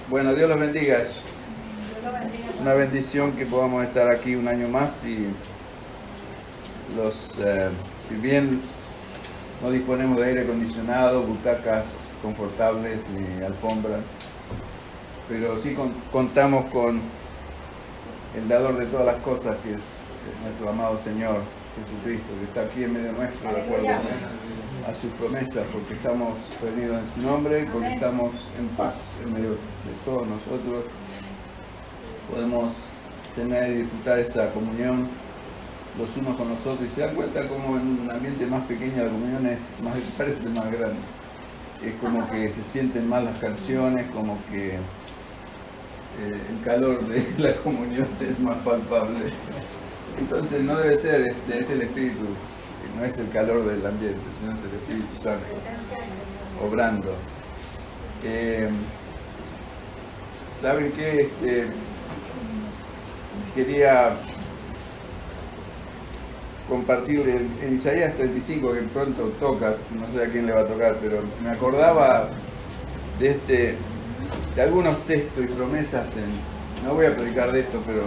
Bueno, Dios los bendiga. Es una bendición que podamos estar aquí un año más y si bien no disponemos de aire acondicionado, butacas confortables ni alfombras, pero sí contamos con el dador de todas las cosas, que es nuestro amado Señor Jesucristo, que está aquí en medio nuestro, de acuerdo a sus promesas, porque estamos reunidos en su nombre, porque estamos en paz en medio de todos nosotros. Podemos tener y disfrutar esa comunión los unos con los otros, y se dan cuenta como en un ambiente más pequeño la comunión parece más grande. Es como que se sienten más las canciones, como que el calor de la comunión es más palpable. Entonces no debe ser, es el Espíritu, no es el calor del ambiente, sino es el Espíritu Santo obrando. ¿Saben qué? Quería compartirle en Isaías 35, que pronto toca, no sé a quién le va a tocar, pero me acordaba de algunos textos y promesas. No voy a predicar de esto, pero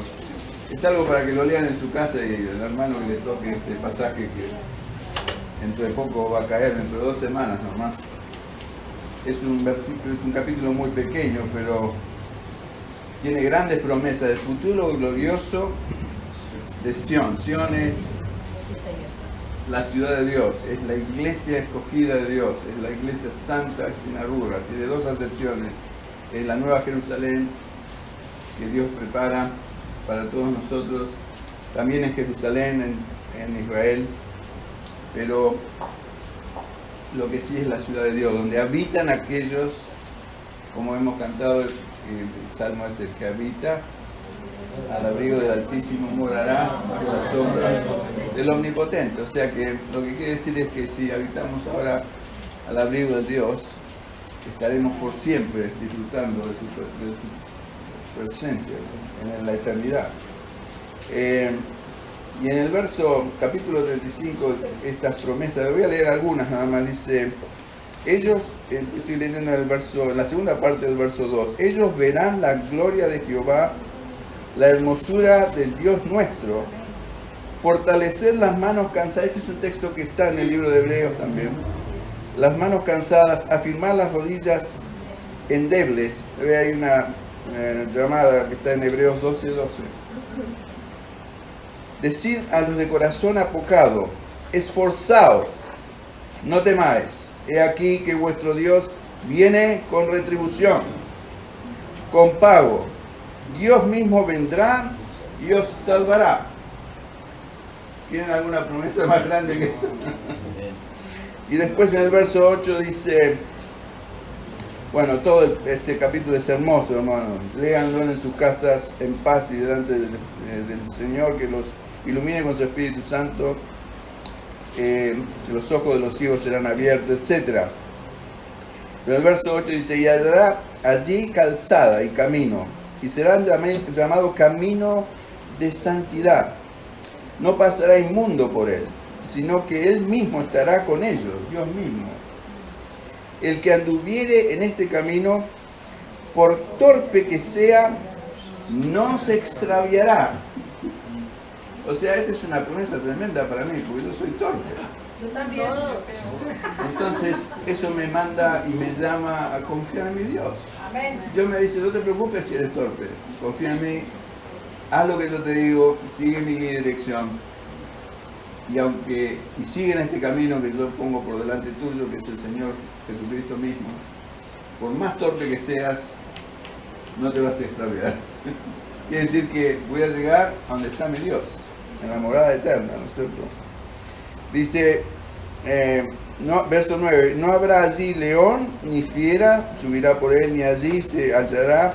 es algo para que lo lean en su casa y el hermano que le toque este pasaje, que dentro de poco va a caer, dentro de 2 semanas nomás. Es un versículo, es un capítulo muy pequeño, pero tiene grandes promesas del futuro glorioso de Sión. Sión es la ciudad de Dios, es la iglesia escogida de Dios, es la iglesia santa sin arruga. Tiene 2 acepciones: es la nueva Jerusalén que Dios prepara para todos nosotros, también es Jerusalén en Israel, pero lo que sí es la ciudad de Dios, donde habitan aquellos, como hemos cantado, el Salmo es el que habita al abrigo del Altísimo, morará bajo la sombra del Omnipotente. O sea que lo que quiere decir es que si habitamos ahora al abrigo de Dios, estaremos por siempre disfrutando de su presencia en la eternidad. Y en el capítulo 35, estas promesas, voy a leer algunas nada más. Dice: ellos, estoy leyendo en la segunda parte del verso 2, ellos verán la gloria de Jehová, la hermosura del Dios nuestro. Fortalecer las manos cansadas. Este es un texto que está en el libro de Hebreos también. Las manos cansadas, afirmar las rodillas endebles. Hay una llamada que está en Hebreos 12:12. Decir a los de corazón apocado: esforzaos, no temáis. He aquí que vuestro Dios viene con retribución, con pago. Dios mismo vendrá y os salvará. ¿Tienen alguna promesa más grande que esta? Y después en el verso 8 dice, bueno, todo este capítulo es hermoso, hermano. Léanlo en sus casas en paz y delante del Señor, que los ilumine con su Espíritu Santo. Los ojos de los ciegos serán abiertos, etc. Pero el verso 8 dice: y hallará allí calzada y camino, y serán llamados camino de santidad. No pasará inmundo por él, sino que él mismo estará con ellos, Dios mismo. El que anduviere en este camino, por torpe que sea, no se extraviará. O sea, esta es una promesa tremenda para mí, porque yo soy torpe. Yo también. Entonces, eso me manda y me llama a confiar en mi Dios. Amén. Dios me dice: no te preocupes si eres torpe, confía en mí, haz lo que yo te digo, sigue mi dirección. Y sigue en este camino que yo pongo por delante tuyo, que es el Señor Jesucristo mismo. Por más torpe que seas, no te vas a extraviar. Quiere decir que voy a llegar a donde está mi Dios, en la morada eterna, ¿no es cierto? Dice, verso 9, no habrá allí león ni fiera, subirá por él, ni allí se hallará,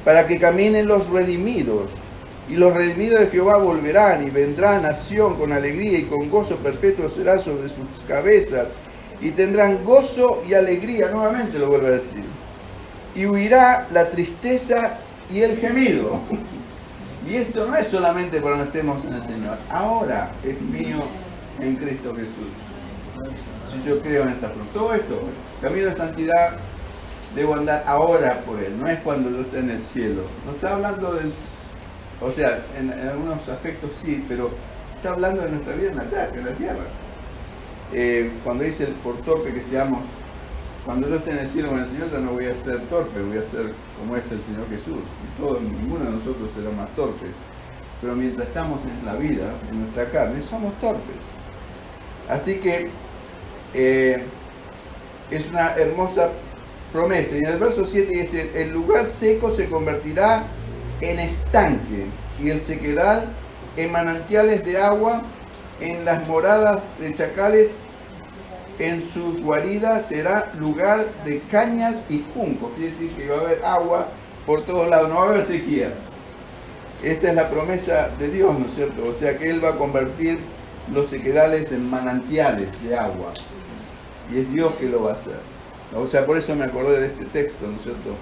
para que caminen los redimidos. Y los redimidos de Jehová volverán, y vendrá nación con alegría, y con gozo perpetuo será sobre sus cabezas, y tendrán gozo y alegría, nuevamente lo vuelvo a decir. Y huirá la tristeza y el gemido. Y esto no es solamente para cuando estemos en el Señor, ahora es mío en Cristo Jesús. Si yo creo en esta promesa, todo esto, camino de santidad, debo andar ahora por Él, no es cuando yo esté en el cielo. No está hablando del... O sea, en algunos aspectos sí, pero está hablando de nuestra vida en la tierra. Cuando dice por torpe que seamos, cuando yo esté en el cielo con el Señor, ya no voy a ser torpe, voy a ser como es el Señor Jesús. Y ninguno de nosotros será más torpe. Pero mientras estamos en la vida, en nuestra carne, somos torpes. Así que es una hermosa promesa. Y en el verso 7 dice, el lugar seco se convertirá en estanque y el sequedal en manantiales de agua, en las moradas de chacales, en sus guaridas será lugar de cañas y juncos. Quiere decir que va a haber agua por todos lados, no va a haber sequía. Esta es la promesa de Dios, ¿no es cierto? O sea que Él va a convertir los sequedales en manantiales de agua. Y es Dios que lo va a hacer. O sea, por eso me acordé de este texto, ¿no es cierto?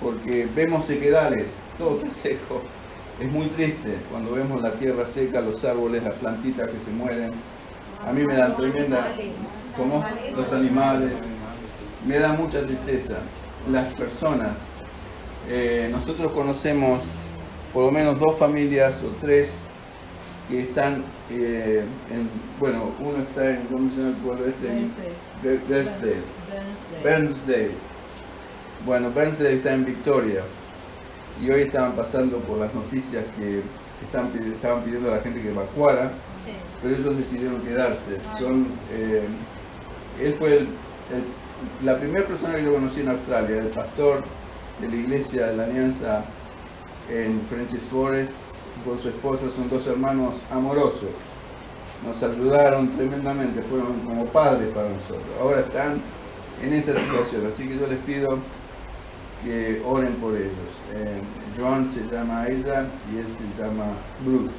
Porque vemos sequedales, todo está seco. Es muy triste cuando vemos la tierra seca, los árboles, las plantitas que se mueren. A mí me dan tremenda... ¿Cómo? Los animales. Me da mucha tristeza. Las personas. Nosotros conocemos por lo menos 2 familias o 3 que están bueno, uno está en, ¿cómo se llama el pueblo este? Bernsdale. Bueno, Bernsdale está en Victoria. Y hoy estaban pasando por las noticias que estaban pidiendo a la gente que evacuara, pero ellos decidieron quedarse. Él fue la primera persona que yo conocí en Australia, el pastor de la iglesia de la Alianza en Frenchs Forest, con su esposa. Son 2 hermanos amorosos, nos ayudaron tremendamente, fueron como padres para nosotros. Ahora están en esa situación, así que yo les pido que oren por ellos. John se llama ella y él se llama Bruce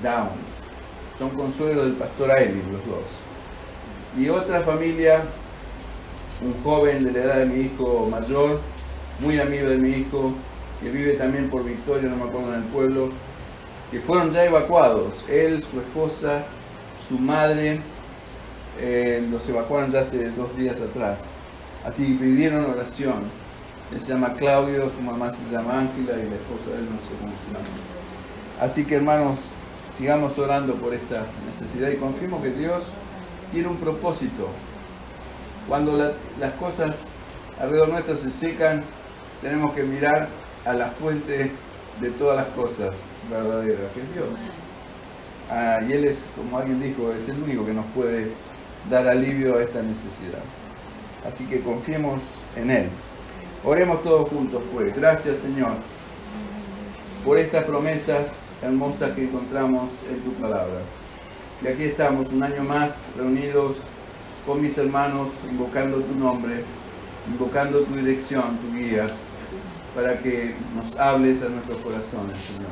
Downs. Son consuelo del pastor Aileen, los 2. Y otra familia, un joven de la edad de mi hijo mayor, muy amigo de mi hijo, que vive también por Victoria, no me acuerdo en el pueblo, que fueron ya evacuados. Él, su esposa, su madre, los evacuaron ya hace 2 días atrás. Así pidieron oración. Él se llama Claudio, su mamá se llama Ángela y la esposa de él no sé cómo se llama. Así que hermanos, sigamos orando por estas necesidades y confiemos que Dios tiene un propósito. Cuando las cosas alrededor nuestro se secan, tenemos que mirar a la fuente de todas las cosas verdaderas, que es Dios. Y Él es, como alguien dijo, es el único que nos puede dar alivio a esta necesidad. Así que confiemos en Él. Oremos todos juntos, pues. Gracias, Señor, por estas promesas hermosas que encontramos en tu palabra. Y aquí estamos un año más reunidos con mis hermanos, invocando tu nombre, invocando tu dirección, tu guía, para que nos hables a nuestros corazones, Señor.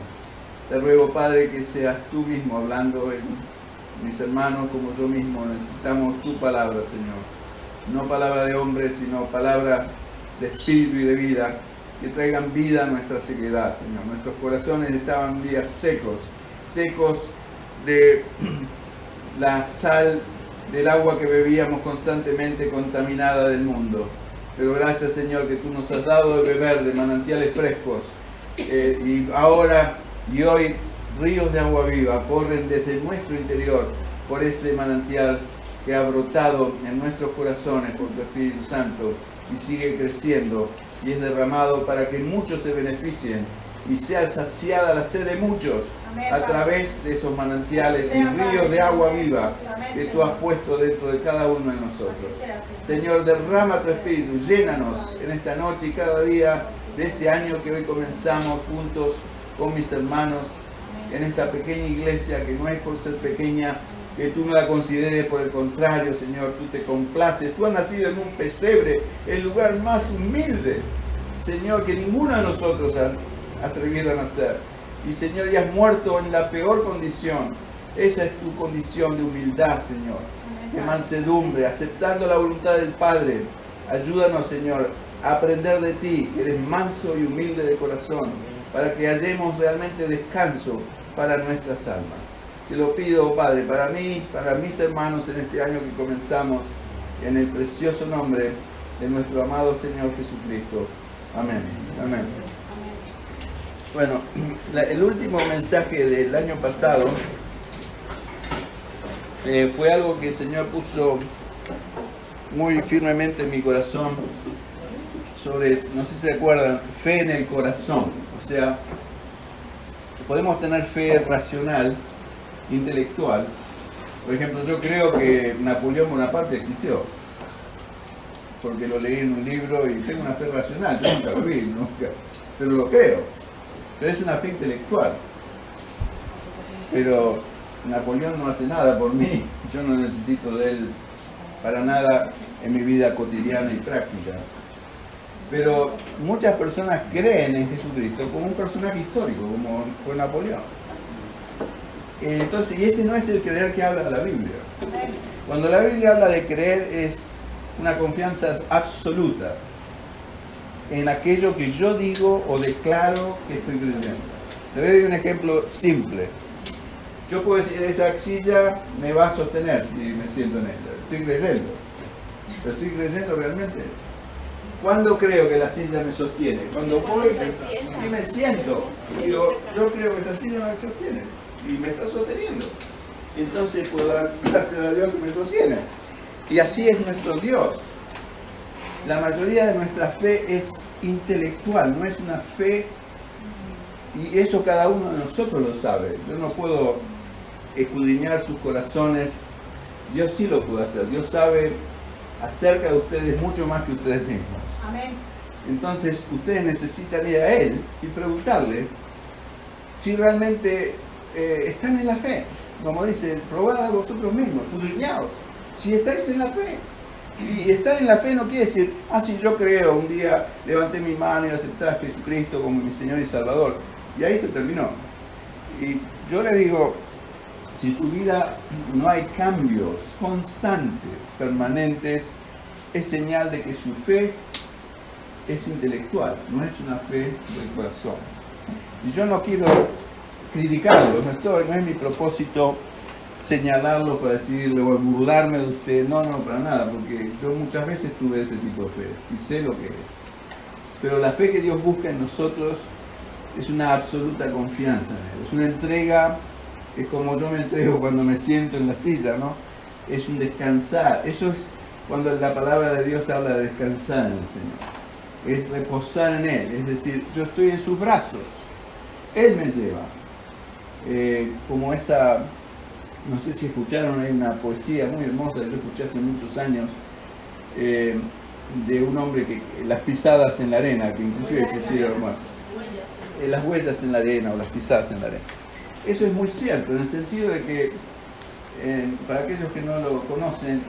Te ruego, Padre, que seas tú mismo hablando en mis hermanos como yo mismo. Necesitamos tu palabra, Señor. No palabra de hombre, sino palabra de espíritu y de vida, que traigan vida a nuestra sequedad, Señor. Nuestros corazones estaban días secos de la sal del agua que bebíamos constantemente contaminada del mundo. Pero gracias, Señor, que tú nos has dado de beber de manantiales frescos. Y ahora y hoy ríos de agua viva corren desde nuestro interior por ese manantial que ha brotado en nuestros corazones por tu Espíritu Santo y sigue creciendo y es derramado para que muchos se beneficien y sea saciada la sed de muchos a través de esos manantiales y ríos de agua viva que tú has puesto dentro de cada uno de nosotros. Señor, derrama tu Espíritu, llénanos en esta noche y cada día de este año que hoy comenzamos juntos con mis hermanos en esta pequeña iglesia que no es por ser pequeña, que tú no la consideres, por el contrario, Señor, tú te complaces. Tú has nacido en un pesebre, el lugar más humilde, Señor, que ninguno de nosotros ha atrevido a nacer. Y Señor, ya has muerto en la peor condición. Esa es tu condición de humildad, Señor, de mansedumbre, aceptando la voluntad del Padre. Ayúdanos, Señor, a aprender de ti, que eres manso y humilde de corazón, para que hallemos realmente descanso para nuestras almas. Te lo pido, Padre, para mí, para mis hermanos en este año que comenzamos, en el precioso nombre de nuestro amado Señor Jesucristo. Amén. Amén. Bueno, el último mensaje del año pasado fue algo que el Señor puso muy firmemente en mi corazón sobre, no sé si se acuerdan, fe en el corazón. O sea, podemos tener fe racional, intelectual. Por ejemplo, yo creo que Napoleón Bonaparte existió, porque lo leí en un libro y tengo una fe racional, yo nunca lo vi, pero lo creo. Pero es una fe intelectual. Pero Napoleón no hace nada por mí, yo no necesito de él para nada en mi vida cotidiana y práctica. Pero muchas personas creen en Jesucristo como un personaje histórico, como fue Napoleón. Entonces, y ese no es el creer que habla la Biblia. Cuando la Biblia habla de creer es una confianza absoluta en aquello que yo digo o declaro que estoy creyendo. Le doy un ejemplo simple. Yo puedo decir, esa silla me va a sostener si me siento en ella. Estoy creyendo. ¿Pero estoy creyendo realmente? ¿Cuándo creo que la silla me sostiene? Cuando voy y me siento. Y digo, yo creo que esta silla me sostiene. Y me está sosteniendo. Entonces puedo dar gracias a Dios que me sostiene. Y así es nuestro Dios. La mayoría de nuestra fe es intelectual, no es una fe, y eso cada uno de nosotros lo sabe. Yo no puedo escudriñar sus corazones, Dios sí lo puede hacer. Dios sabe acerca de ustedes mucho más que ustedes mismos. Amén. Entonces ustedes necesitan ir a Él y preguntarle si realmente están en la fe. Como dice, probad a vosotros mismos, escudriñaos si estáis en la fe. Y estar en la fe no quiere decir, sí, yo creo, un día levanté mi mano y acepté a Jesucristo como mi Señor y Salvador. Y ahí se terminó. Y yo le digo, si en su vida no hay cambios constantes, permanentes, es señal de que su fe es intelectual, no es una fe del corazón. Y yo no quiero criticarlo, no es mi propósito señalarlo para decirle o burlarme de usted, no, para nada, porque yo muchas veces tuve ese tipo de fe y sé lo que es. Pero la fe que Dios busca en nosotros es una absoluta confianza en Él, es una entrega, es como yo me entrego cuando me siento en la silla, ¿no? Es un descansar, eso es cuando la palabra de Dios habla de descansar en el Señor, es reposar en Él, es decir, yo estoy en sus brazos, Él me lleva, como esa... No sé si escucharon, hay una poesía muy hermosa que yo escuché hace muchos años de un hombre que las pisadas en la arena, que inclusive se hicieron, bueno, las huellas en la arena o las pisadas en la arena. Eso es muy cierto, en el sentido de que, para aquellos que no lo conocen,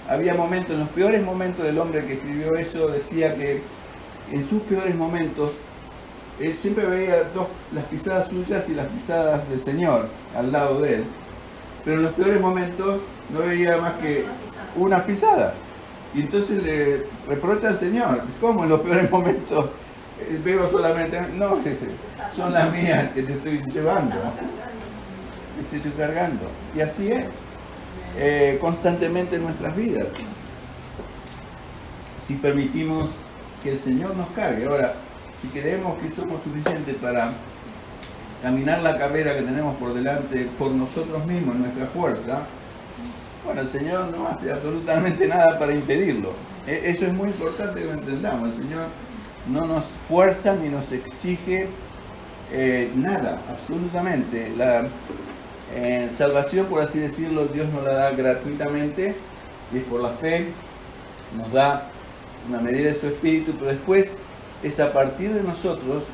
había momentos, en los peores momentos del hombre que escribió eso, decía que en sus peores momentos, él siempre veía las pisadas suyas y las pisadas del Señor al lado de él. Pero en los peores momentos no veía más que una pisada. Y entonces le reprocha al Señor, ¿cómo en los peores momentos veo solamente? No, son las mías que te estoy llevando, te estoy cargando. Y así es, constantemente en nuestras vidas. Si permitimos que el Señor nos cargue. Ahora, si creemos que somos suficientes para caminar la carrera que tenemos por delante por nosotros mismos, nuestra fuerza, bueno, el Señor no hace absolutamente nada para impedirlo. Eso es muy importante que lo entendamos. El Señor no nos fuerza ni nos exige nada, absolutamente. La salvación, por así decirlo, Dios nos la da gratuitamente y es por la fe, nos da una medida de su espíritu, pero después es a partir de nosotros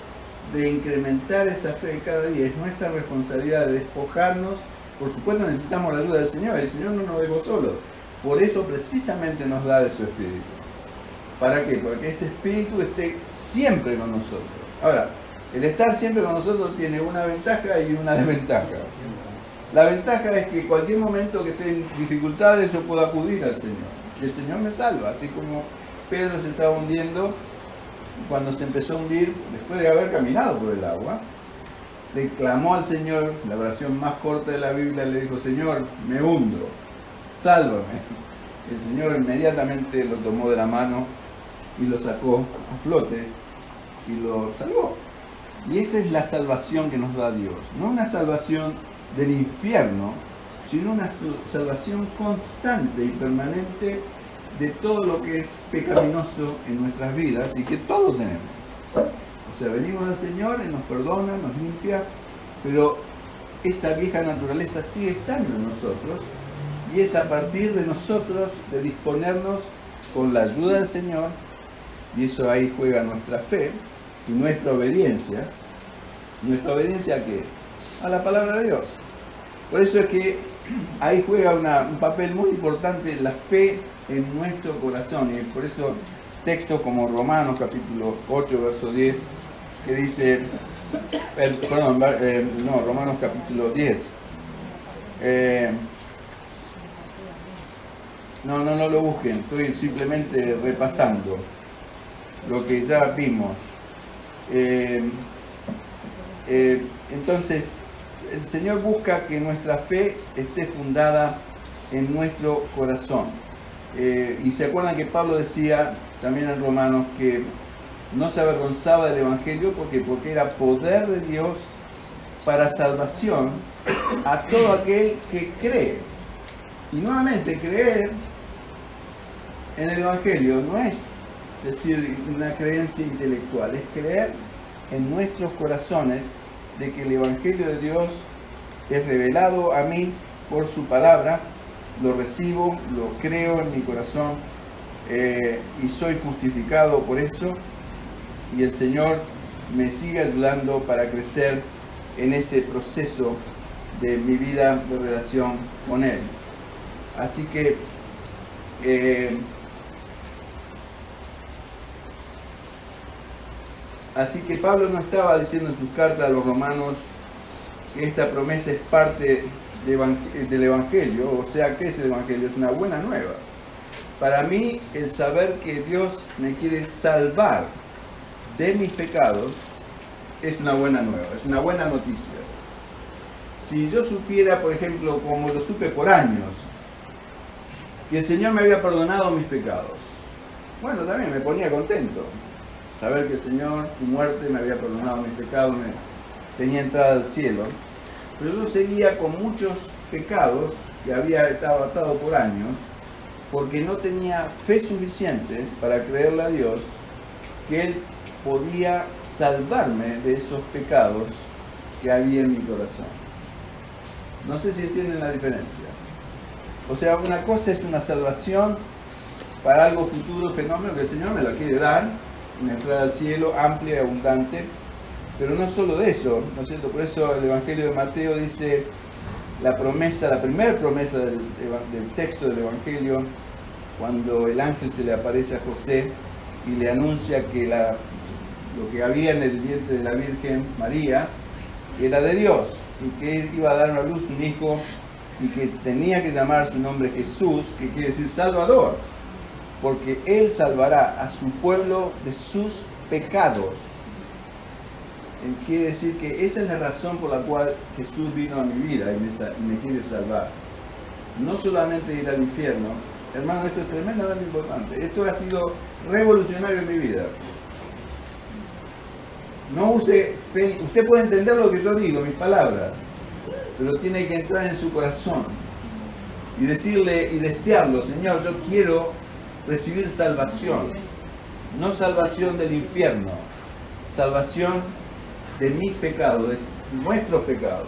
de incrementar esa fe cada día. Es nuestra responsabilidad de despojarnos. Por supuesto necesitamos la ayuda del Señor, el Señor no nos dejó solos, por eso precisamente nos da de su espíritu. ¿Para qué? Para que ese espíritu esté siempre con nosotros. Ahora, el estar siempre con nosotros tiene una ventaja y una desventaja. La ventaja es que en cualquier momento que esté en dificultades yo puedo acudir al Señor y el Señor me salva, así como Pedro se estaba hundiendo. Cuando se empezó a hundir, después de haber caminado por el agua, le clamó al Señor, la oración más corta de la Biblia, le dijo, Señor, me hundo, sálvame. El Señor inmediatamente lo tomó de la mano y lo sacó a flote y lo salvó. Y esa es la salvación que nos da Dios. No una salvación del infierno, sino una salvación constante y permanente de todo lo que es pecaminoso en nuestras vidas y que todos tenemos. O sea, venimos al Señor, Él nos perdona, nos limpia, pero esa vieja naturaleza sigue estando en nosotros y es a partir de nosotros de disponernos con la ayuda del Señor, y eso ahí juega nuestra fe y nuestra obediencia. ¿Nuestra obediencia a qué? A la palabra de Dios. Por eso es que ahí juega un papel muy importante la fe en nuestro corazón, y por eso textos como Romanos capítulo 8, verso 10, que dice, Romanos capítulo 10, no lo busquen, estoy simplemente repasando lo que ya vimos. Entonces, el Señor busca que nuestra fe esté fundada en nuestro corazón. Y se acuerdan que Pablo decía también en Romanos que no se avergonzaba del Evangelio porque era poder de Dios para salvación a todo aquel que cree. Y nuevamente, creer en el Evangelio no es decir una creencia intelectual, es creer en nuestros corazones de que el Evangelio de Dios es revelado a mí por su palabra, lo recibo, lo creo en mi corazón y soy justificado por eso, y el Señor me sigue ayudando para crecer en ese proceso de mi vida de relación con Él. Así que Pablo no estaba diciendo en sus cartas a los romanos que esta promesa es parte del Evangelio. O sea, ¿qué es el Evangelio? Es una buena nueva. Para mí, el saber que Dios me quiere salvar de mis pecados es una buena nueva, es una buena noticia. Si yo supiera, por ejemplo, como lo supe por años, que el Señor me había perdonado mis pecados, bueno, también me ponía contento. Saber que el Señor, su muerte, me había perdonado mis pecados, me tenía entrada al cielo. Pero yo seguía con muchos pecados que había estado atado por años, porque no tenía fe suficiente para creerle a Dios que Él podía salvarme de esos pecados que había en mi corazón. No sé si entienden la diferencia. O sea, una cosa es una salvación para algo futuro, fenómeno que el Señor me lo quiere dar, una entrada al cielo amplia y abundante, pero no solo de eso, ¿no es cierto? Por eso el Evangelio de Mateo dice la primera promesa del texto del Evangelio, cuando el ángel se le aparece a José y le anuncia que lo que había en el vientre de la Virgen María era de Dios, y que iba a dar a luz un hijo y que tenía que llamar su nombre Jesús, que quiere decir Salvador, porque Él salvará a su pueblo de sus pecados. Quiere decir que esa es la razón por la cual Jesús vino a mi vida y me quiere salvar. No solamente ir al infierno. Hermano, esto es tremendamente importante. Esto ha sido revolucionario en mi vida. No use fe. Usted puede entender lo que yo digo, mis palabras, pero tiene que entrar en su corazón y decirle y desearlo: Señor, yo quiero recibir salvación. No salvación del infierno, salvación de mis pecados, de nuestros pecados.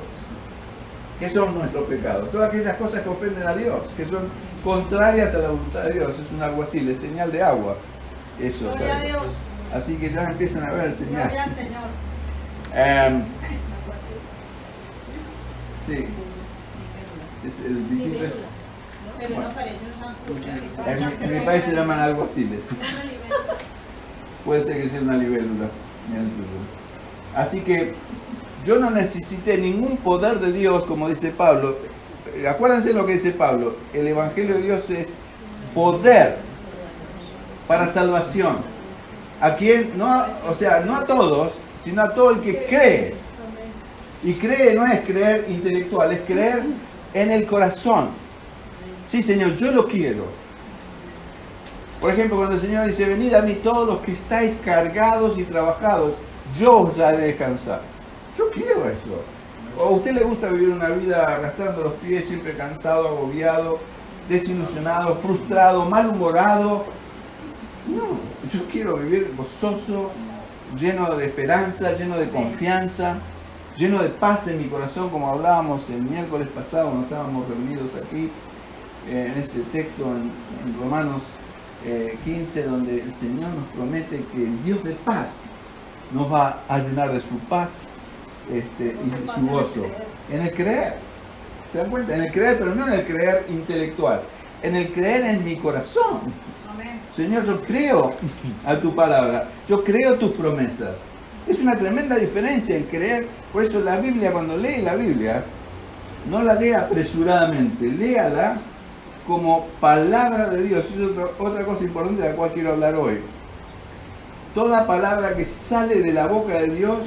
¿Qué son nuestros pecados? Todas aquellas cosas que ofenden a Dios, que son contrarias a la voluntad de Dios. Es un aguacil, es señal de agua. Eso, Gloria a Dios. Así que ya empiezan a ver el señal. Gloria al Señor. Sí. Es el distinto. Pero no parece un santo. En mi país se llaman alguaciles. Puede ser que sea una libélula. Así que yo no necesité ningún poder de Dios, como dice Pablo. Acuérdense lo que dice Pablo: el Evangelio de Dios es poder para salvación. ¿A quién? No, o sea, no a todos, sino a todo el que cree. Y cree no es creer intelectual, es creer en el corazón. Sí, Señor, yo lo quiero. Por ejemplo, cuando el Señor dice, venid a mí todos los que estáis cargados y trabajados, yo os haré descansar. Yo quiero eso. ¿O a usted le gusta vivir una vida arrastrando los pies, siempre cansado, agobiado, desilusionado, frustrado, malhumorado? No, yo quiero vivir gozoso, lleno de esperanza, lleno de confianza, lleno de paz en mi corazón, como hablábamos el miércoles pasado cuando estábamos reunidos aquí, en ese texto en Romanos 15, donde el Señor nos promete que el Dios de paz nos va a llenar de su paz y su gozo. En el creer, ¿se dan cuenta? En el creer, pero no en el creer intelectual, en el creer en mi corazón. Amén. Señor, yo creo a tu palabra, yo creo tus promesas. Es una tremenda diferencia en creer. Por eso la Biblia, cuando lee la Biblia, no la lea apresuradamente, léala como palabra de Dios. Es otra cosa importante de la cual quiero hablar hoy. Toda palabra que sale de la boca de Dios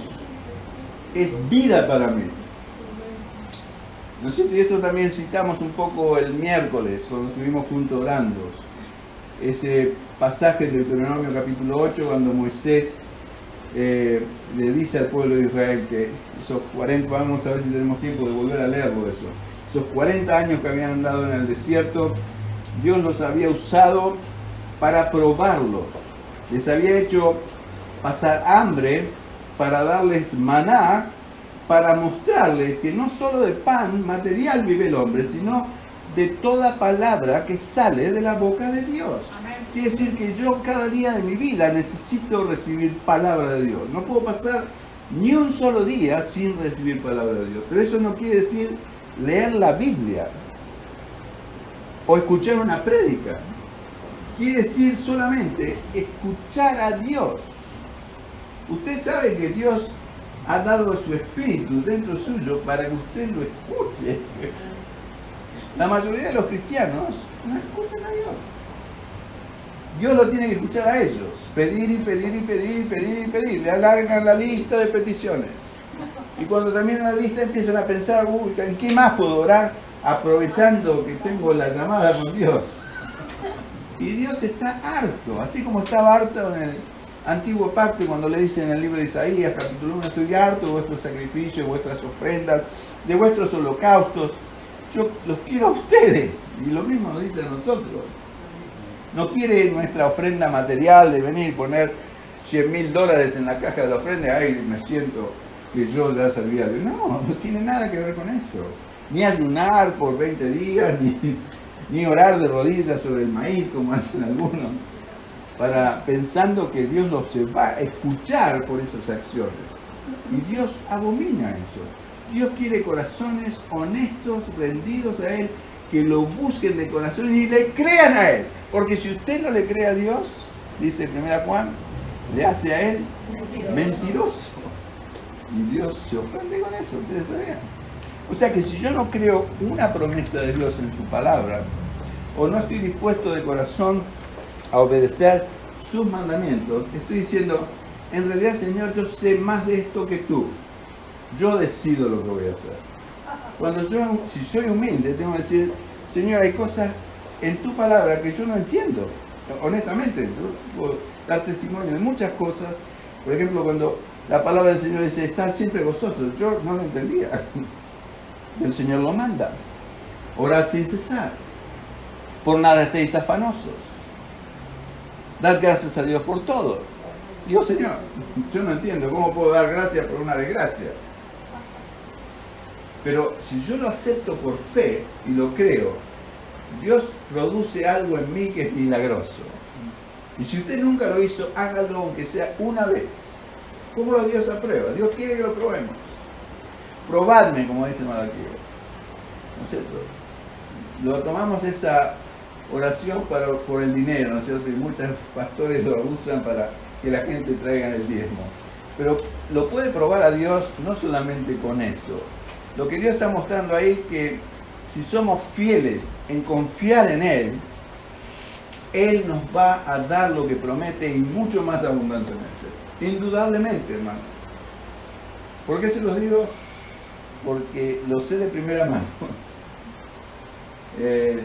es vida para mí. ¿No es cierto? Y esto también citamos un poco el miércoles, cuando estuvimos juntos orando. Ese pasaje de Deuteronomio capítulo 8, cuando Moisés le dice al pueblo de Israel que esos 40, vamos a ver si tenemos tiempo de volver a leerlo eso, esos 40 años que habían andado en el desierto, Dios los había usado para probarlos, les había hecho pasar hambre para darles maná, para mostrarles que no solo de pan material vive el hombre, sino de toda palabra que sale de la boca de Dios. Amén. Quiere decir que yo cada día de mi vida necesito recibir palabra de Dios. No puedo pasar ni un solo día sin recibir palabra de Dios. Pero eso no quiere decir leer la Biblia o escuchar una prédica. Quiere decir solamente escuchar a Dios. Usted sabe que Dios ha dado su espíritu dentro suyo para que usted lo escuche. La mayoría de los cristianos no escuchan a Dios. Dios lo tiene que escuchar a ellos. Pedir y pedir y pedir y pedir y pedir. Le alargan la lista de peticiones. Y cuando terminan la lista empiezan a pensar, uy, ¿en qué más puedo orar? Aprovechando que tengo la llamada con Dios. Y Dios está harto. Así como estaba harto en el antiguo pacto cuando le dice en el libro de Isaías, capítulo 1, estoy harto de vuestros sacrificios, de vuestras ofrendas, de vuestros holocaustos. Yo los quiero a ustedes. Y lo mismo nos dice a nosotros. No quiere nuestra ofrenda material de venir y poner $100,000 en la caja de la ofrenda. Ay, me siento que yo ya serví a Dios. No, no tiene nada que ver con eso. Ni ayunar por 20 días, ni orar de rodillas sobre el maíz, como hacen algunos, pensando que Dios los va a escuchar por esas acciones. Y Dios abomina eso. Dios quiere corazones honestos, rendidos a Él, que lo busquen de corazón y le crean a Él. Porque si usted no le cree a Dios, dice 1 Juan, le hace a Él mentiroso. Y Dios se ofende con eso, ustedes sabían. O sea que si yo no creo una promesa de Dios en su palabra, o no estoy dispuesto de corazón a obedecer sus mandamientos, estoy diciendo, en realidad, Señor, yo sé más de esto que tú. Yo decido lo que voy a hacer. Cuando si soy humilde, tengo que decir, Señor, hay cosas en tu palabra que yo no entiendo. Honestamente, yo puedo dar testimonio de muchas cosas. Por ejemplo, cuando la palabra del Señor dice, estar siempre gozosos, yo no lo entendía. El Señor lo manda. Orad sin cesar. Por nada estéis afanosos. Dad gracias a Dios por todo. Dios, Señor, yo no entiendo cómo puedo dar gracias por una desgracia. Pero si yo lo acepto por fe y lo creo, Dios produce algo en mí que es milagroso. Y si usted nunca lo hizo, hágalo aunque sea una vez. ¿Cómo lo Dios aprueba? Dios quiere que lo probemos. Probadme, como dice Malaquías. ¿No es cierto? Lo tomamos esa oración por el dinero, ¿no es cierto? Y muchos pastores lo usan para que la gente traiga el diezmo. Pero lo puede probar a Dios no solamente con eso. Lo que Dios está mostrando ahí que si somos fieles en confiar en Él, Él nos va a dar lo que promete y mucho más abundantemente. Indudablemente, hermano. ¿Por qué se los digo? Porque lo sé de primera mano.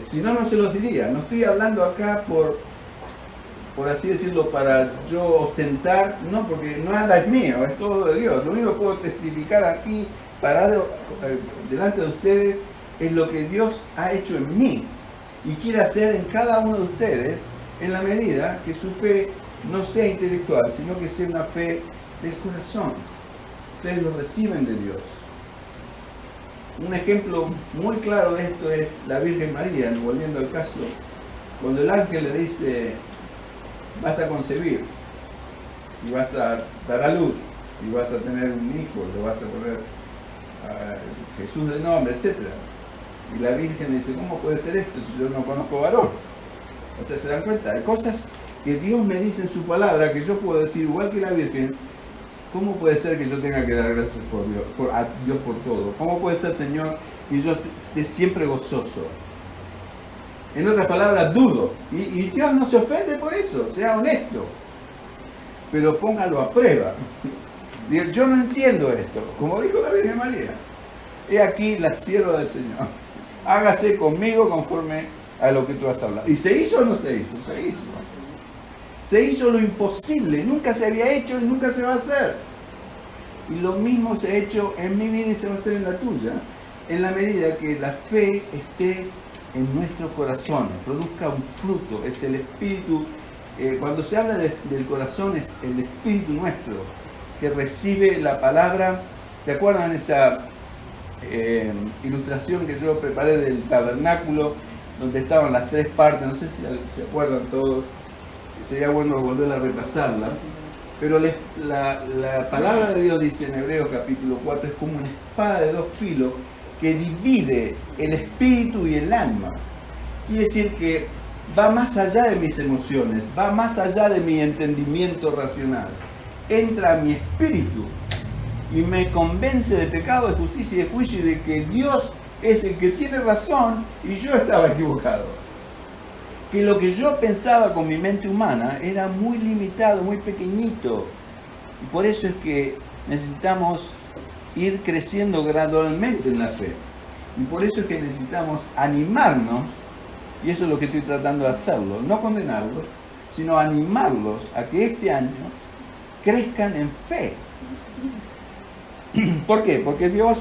Si no, no se los diría. No estoy hablando acá por así decirlo, para yo ostentar, no, porque nada es mío, es todo de Dios. Lo único que puedo testificar aquí, parado delante de ustedes, es lo que Dios ha hecho en mí y quiere hacer en cada uno de ustedes, en la medida que su fe no sea intelectual, sino que sea una fe del corazón. Ustedes lo reciben de Dios. Un ejemplo muy claro de esto es la Virgen María, volviendo al caso, cuando el ángel le dice: vas a concebir y vas a dar a luz y vas a tener un hijo, le vas a poner a Jesús de nombre, etc. Y la Virgen le dice: ¿cómo puede ser esto si yo no conozco varón? O sea, se dan cuenta, hay cosas que Dios me dice en su palabra que yo puedo decir igual que la Virgen. ¿Cómo puede ser que yo tenga que dar gracias a Dios por todo? ¿Cómo puede ser, Señor, que yo esté siempre gozoso? En otras palabras, dudo. Y Dios no se ofende por eso, sea honesto. Pero póngalo a prueba. Diga: yo no entiendo esto. Como dijo la Virgen María: he aquí la sierva del Señor. Hágase conmigo conforme a lo que tú has hablado. ¿Y se hizo o no se hizo? Se hizo. Se hizo lo imposible. Nunca se había hecho y nunca se va a hacer. Y lo mismo se ha hecho en mi vida y se va a hacer en la tuya, en la medida que la fe esté en nuestros corazones, produzca un fruto. Es el espíritu, cuando se habla del corazón, es el espíritu nuestro que recibe la palabra. ¿Se acuerdan esa ilustración que yo preparé del tabernáculo, donde estaban las tres partes? No sé si se acuerdan todos, sería bueno volver a repasarla. Pero la palabra de Dios dice en Hebreos capítulo 4, es como una espada de dos filos que divide el espíritu y el alma. Quiere decir que va más allá de mis emociones, va más allá de mi entendimiento racional. Entra a mi espíritu y me convence de pecado, de justicia y de juicio, y de que Dios es el que tiene razón y yo estaba equivocado. Que lo que yo pensaba con mi mente humana era muy limitado, muy pequeñito. Y por eso es que necesitamos ir creciendo gradualmente en la fe. Y por eso es que necesitamos animarnos, y eso es lo que estoy tratando de hacerlo, no condenarlos, sino animarlos a que este año crezcan en fe. ¿Por qué? Porque Dios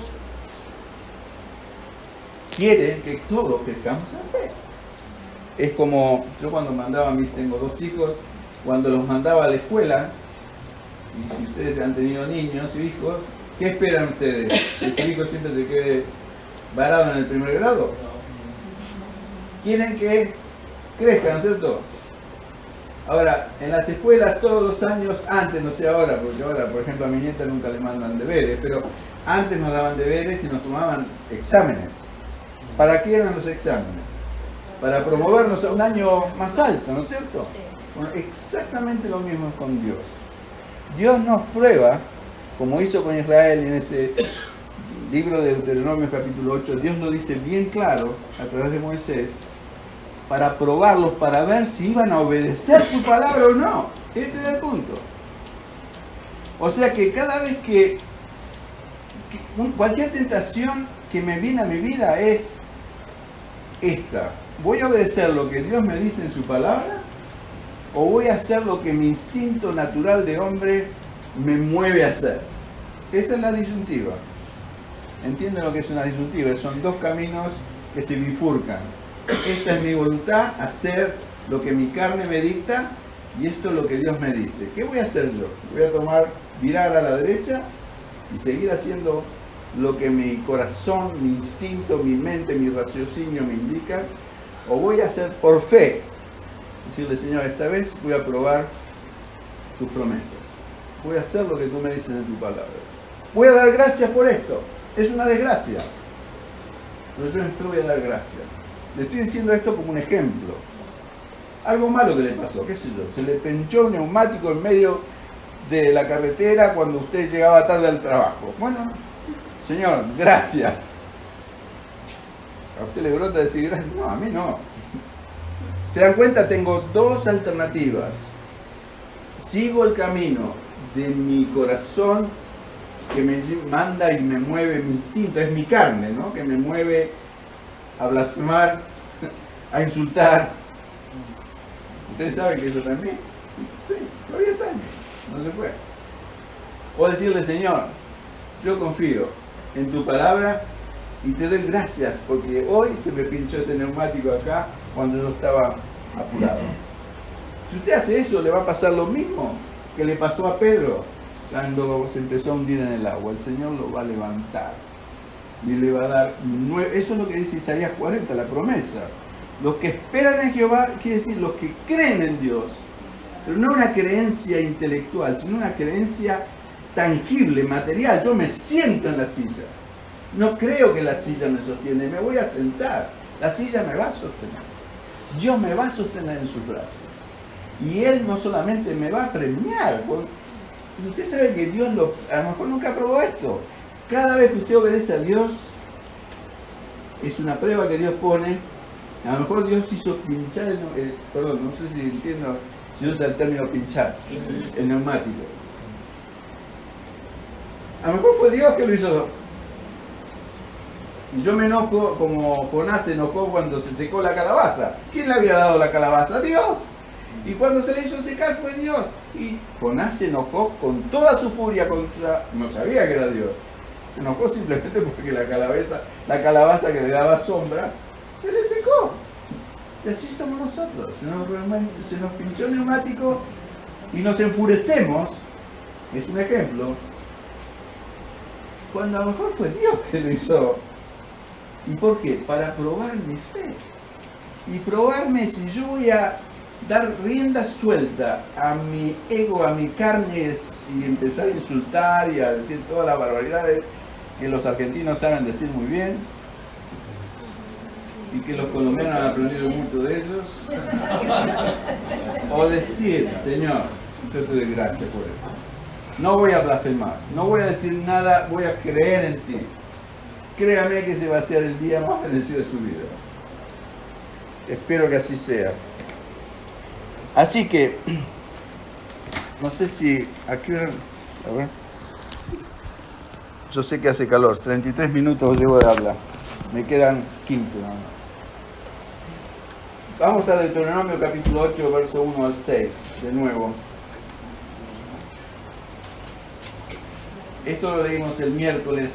quiere que todos crezcamos en fe. Es como yo cuando mandaba tengo dos hijos, cuando los mandaba a la escuela, y si ustedes han tenido niños y hijos, ¿qué esperan ustedes? ¿Que su hijo siempre se quede varado en el primer grado? Quieren que crezcan, ¿no es cierto? Ahora, en las escuelas todos los años, antes, no sé ahora, porque ahora, por ejemplo, a mi nieta nunca le mandan deberes, pero antes nos daban deberes y nos tomaban exámenes. ¿Para qué eran los exámenes? Para promovernos a un año más alto, ¿no es cierto? Bueno, exactamente lo mismo es con Dios. Dios nos prueba, como hizo con Israel en ese libro de Deuteronomio capítulo 8, Dios lo dice bien claro a través de Moisés, para probarlos, para ver si iban a obedecer su palabra o no. Ese era el punto. O sea que cada vez que cualquier tentación que me viene a mi vida es esta: ¿voy a obedecer lo que Dios me dice en su palabra? ¿O voy a hacer lo que mi instinto natural de hombre me mueve a hacer? Esa es la disyuntiva. ¿Entienden lo que es una disyuntiva? Son dos caminos que se bifurcan. Esta es mi voluntad, hacer lo que mi carne me dicta, y esto es lo que Dios me dice. ¿Qué voy a hacer yo? ¿Voy a virar a la derecha y seguir haciendo lo que mi corazón, mi instinto, mi mente, mi raciocinio me indican? ¿O voy a hacer por fe? Decirle: Señor, esta vez voy a probar tus promesas. Voy a hacer lo que tú me dices en tu palabra. Voy a dar gracias por esto. Es una desgracia, pero yo en fe voy a dar gracias. Le estoy diciendo esto como un ejemplo. Algo malo que le pasó, qué sé yo, se le pinchó un neumático en medio de la carretera cuando usted llegaba tarde al trabajo. Bueno, Señor, gracias. ¿A usted le brota decir gracias? No, a mí no. ¿Se dan cuenta? Tengo dos alternativas. Sigo el camino de mi corazón que me manda y me mueve mi instinto, es mi carne, ¿no? Que me mueve a blasfemar, a insultar, ¿Ustedes saben que eso también? Sí, todavía está, no se fue. O decirle, Señor, yo confío en tu palabra y te doy gracias porque hoy se me pinchó este neumático acá cuando yo estaba apurado. Si usted hace eso, le va a pasar lo mismo que le pasó a Pedro cuando se empezó a hundir en el agua. El Señor lo va a levantar y le va a dar eso es lo que dice Isaías 40, la promesa. Los que esperan en Jehová, quiere decir los que creen en Dios, pero no una creencia intelectual, sino una creencia tangible, material. Yo me siento en la silla. No creo que la silla me sostiene, me voy a sentar. La silla me va a sostener. Dios me va a sostener en sus brazos. Y Él no solamente me va a premiar. Usted sabe que Dios a lo mejor nunca probó esto. Cada vez que usted obedece a Dios, es una prueba que Dios pone. A lo mejor Dios hizo pinchar perdón, no sé si entiendo si usa el término pinchar, el neumático. A lo mejor fue Dios que lo hizo. Y yo me enojo como Jonás se enojó cuando se secó la calabaza. ¿Quién le había dado la calabaza? Dios. Y cuando se le hizo secar fue Dios. Y Jonás se enojó con toda su furia contra... No sabía que era Dios. Se enojó simplemente porque la calabaza que le daba sombra, se le secó. Y así somos nosotros. Se nos pinchó el neumático y nos enfurecemos. Es un ejemplo. Cuando a lo mejor fue Dios que lo hizo. ¿Y por qué? Para probar mi fe. Y probarme si yo voy a dar rienda suelta a mi ego, a mi carne y empezar a insultar y a decir todas las barbaridades que los argentinos saben decir muy bien y que los colombianos han aprendido mucho de ellos. O decir, Señor, yo te doy gracias por esto. No voy a blasfemar, no voy a decir nada, voy a creer en ti. Créame que ese va a ser el día más bendecido de su vida. Espero que así sea. Así que, no sé si... Aquí, a ver. Yo sé que hace calor, 33 minutos llevo de hablar. Me quedan 15 nada más. Vamos a Deuteronomio capítulo 8, verso 1 al 6, de nuevo. Esto lo leímos el miércoles.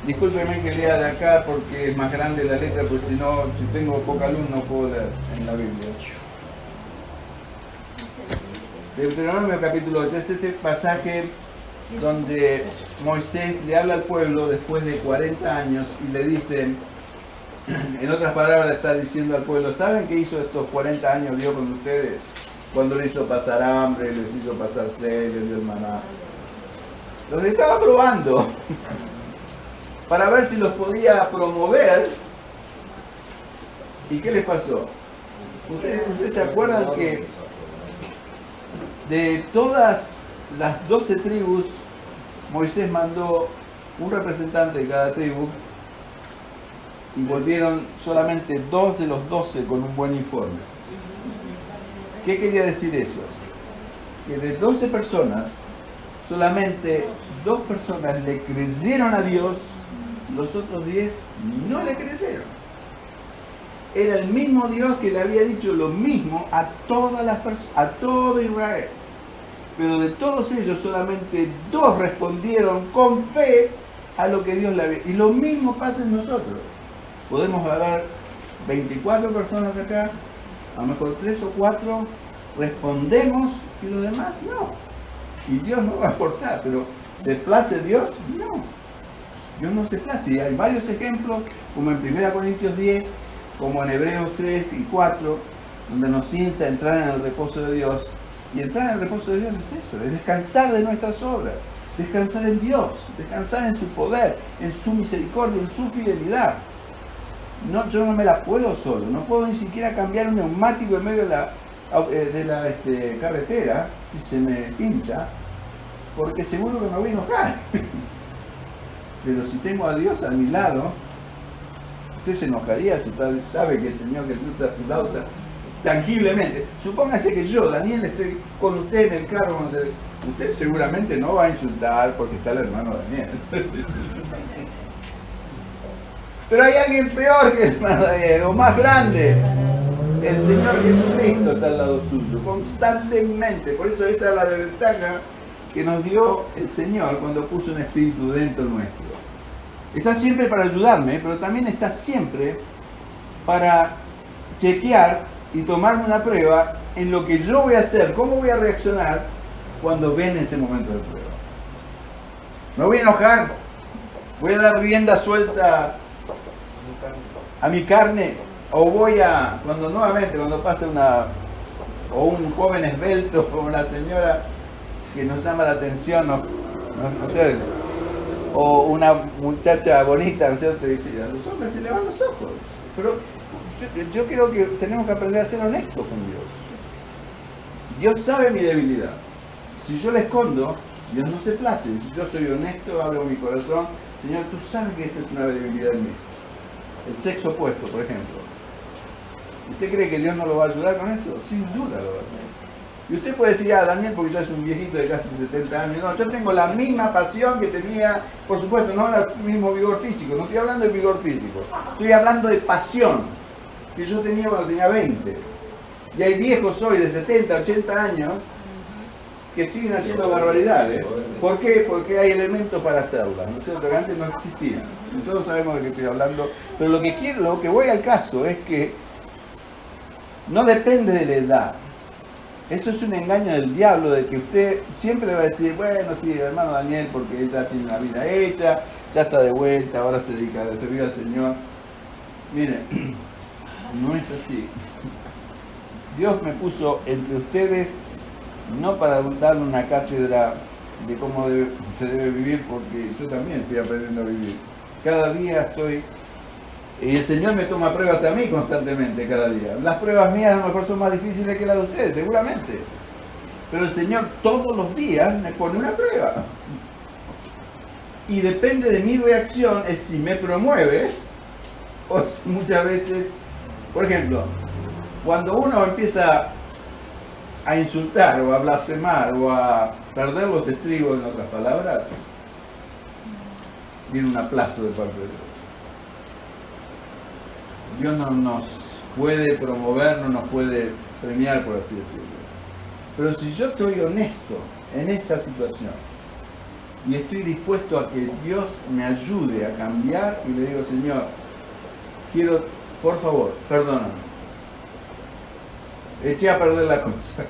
Discúlpeme que lea de acá porque es más grande la letra, pues si no, si tengo poca luz no puedo leer en la Biblia. Deuteronomio capítulo 8 es este pasaje donde Moisés le habla al pueblo después de 40 años y le dice, en otras palabras está diciendo al pueblo, ¿saben qué hizo estos 40 años Dios con ustedes? Cuando les hizo pasar hambre, les hizo pasar sed, les dio el maná. Los estaba probando para ver si los podía promover. ¿Y qué les pasó? ¿Ustedes se acuerdan que de todas las 12 tribus, Moisés mandó un representante de cada tribu y volvieron solamente 2 de los 12 con un buen informe? ¿Qué quería decir eso? Que de 12 personas, solamente 2 personas le creyeron a Dios, los otros 10 no le creyeron. Era el mismo Dios que le había dicho lo mismo a todas las personas, a todo Israel. Pero de todos ellos solamente 2 respondieron con fe a lo que Dios le había. Y lo mismo pasa en nosotros. Podemos hablar 24 personas acá, a lo mejor 3 o 4 respondemos y los demás no. Y Dios no va a forzar, pero ¿se place Dios? No. Dios no se place. Y hay varios ejemplos, como en 1 Corintios 10, como en Hebreos 3 y 4, donde nos insta a entrar en el reposo de Dios. Y entrar en el reposo de Dios es eso, es descansar de nuestras obras, descansar en Dios, descansar en su poder, en su misericordia, en su fidelidad. No, yo no me la puedo solo, no puedo ni siquiera cambiar un neumático en medio de la carretera si se me pincha, porque seguro que me voy a enojar. Pero si tengo a Dios a mi lado, usted se enojaría si sabe que el Señor Jesús está a su lado tangiblemente. Supóngase que yo, Daniel, estoy con usted en el carro, usted seguramente no va a insultar porque está el hermano Daniel. Pero hay alguien peor que el hermano Daniel, o más grande. el Señor Jesucristo está al lado suyo, constantemente. Por eso esa es la ventaja que nos dio el Señor cuando puso un espíritu dentro nuestro. Está siempre para ayudarme, pero también está siempre para chequear y tomarme una prueba en lo que yo voy a hacer, cómo voy a reaccionar cuando ven ese momento de prueba. Me voy a enojar, voy a dar rienda suelta a mi carne, o voy a, cuando pase o un joven esbelto o una señora que nos llama la atención, no sé, o una muchacha bonita, ¿no es cierto? Y dice, a los hombres se le van los ojos. Pero yo creo que tenemos que aprender a ser honestos con Dios. Dios sabe mi debilidad. Si yo la escondo, Dios no se place. Si yo soy honesto, abro mi corazón, Señor, tú sabes que esta es una debilidad en mí. El sexo opuesto, por ejemplo. ¿Usted cree que Dios no lo va a ayudar con eso? Sin duda lo va a ayudar. Y usted puede decir, Daniel, porque ya es un viejito de casi 70 años. No, yo tengo la misma pasión que tenía, por supuesto, no el mismo vigor físico. No estoy hablando de vigor físico. Estoy hablando de pasión que yo tenía cuando tenía 20. Y hay viejos hoy de 70, 80 años que siguen haciendo barbaridades. ¿Por qué? Porque hay elementos para hacerlas, ¿no es cierto? Que antes no existían. Y todos sabemos de qué estoy hablando. Pero lo que voy al caso es que no depende de la edad. Eso es un engaño del diablo, de que usted siempre le va a decir, bueno, sí, hermano Daniel, porque él ya tiene una vida hecha, ya está de vuelta, ahora se dedica a servir al Señor. Mire, no es así. Dios me puso entre ustedes no para darle una cátedra de cómo se debe vivir, porque yo también estoy aprendiendo a vivir. Cada día estoy... Y el Señor me toma pruebas a mí constantemente cada día. Las pruebas mías a lo mejor son más difíciles que las de ustedes, seguramente. Pero el Señor todos los días me pone una prueba. Y depende de mi reacción, es si me promueve o si muchas veces... Por ejemplo, cuando uno empieza a insultar o a blasfemar o a perder los estribos, en otras palabras, viene un aplauso de parte de Dios. Dios no nos puede promover, no nos puede premiar, por así decirlo. Pero si yo estoy honesto en esa situación y estoy dispuesto a que Dios me ayude a cambiar y le digo, Señor, quiero, por favor, perdóname. Eché a perder la cosa.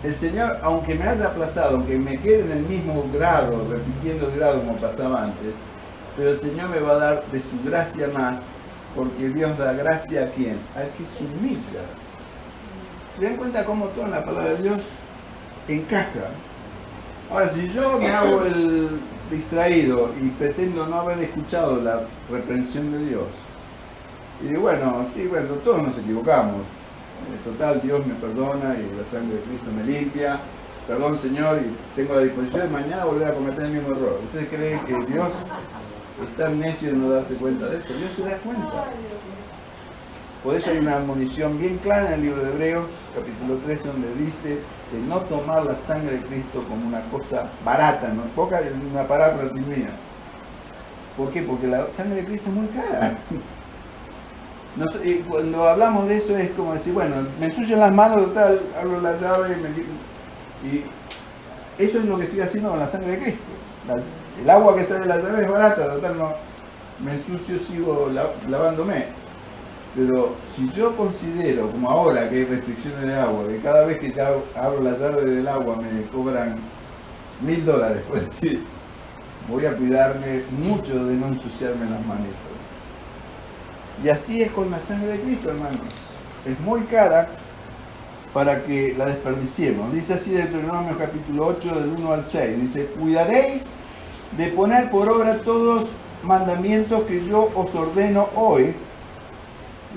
El Señor, aunque me haya aplazado, aunque me quede en el mismo grado, repitiendo el grado como pasaba antes, pero el Señor me va a dar de su gracia más. Porque Dios da gracia a quién? Al que se humilla. ¿Se dan cuenta cómo todo en la palabra de Dios encaja? Ahora, si yo me hago el distraído y pretendo no haber escuchado la reprensión de Dios, y digo, bueno, sí, bueno, todos nos equivocamos. En total, Dios me perdona y la sangre de Cristo me limpia. Perdón, Señor, y tengo la disposición de mañana volver a cometer el mismo error. ¿Ustedes creen que Dios es tan necio de no darse cuenta de eso? Dios se da cuenta. Por eso hay una admonición bien clara en el libro de Hebreos, capítulo 13, donde dice de no tomar la sangre de Cristo como una cosa barata, no poca, una paráfrasis mía. ¿Por qué? Porque la sangre de Cristo es muy cara. Y cuando hablamos de eso es como decir, bueno, me ensucian las manos, total, abro la llave y eso es lo que estoy haciendo con la sangre de Cristo. El agua que sale de la llave es barata, total, no me ensucio, sigo lavándome. Pero si yo considero, como ahora que hay restricciones de agua, que cada vez que ya abro la llave del agua me cobran $1000, por decir, voy a cuidarme mucho de no ensuciarme las manitos. Y así es con la sangre de Cristo, hermanos. Es muy cara para que la desperdiciemos. Dice así Deuteronomio capítulo 8, del 1 al 6. Dice, cuidaréis de poner por obra todos mandamientos que yo os ordeno hoy.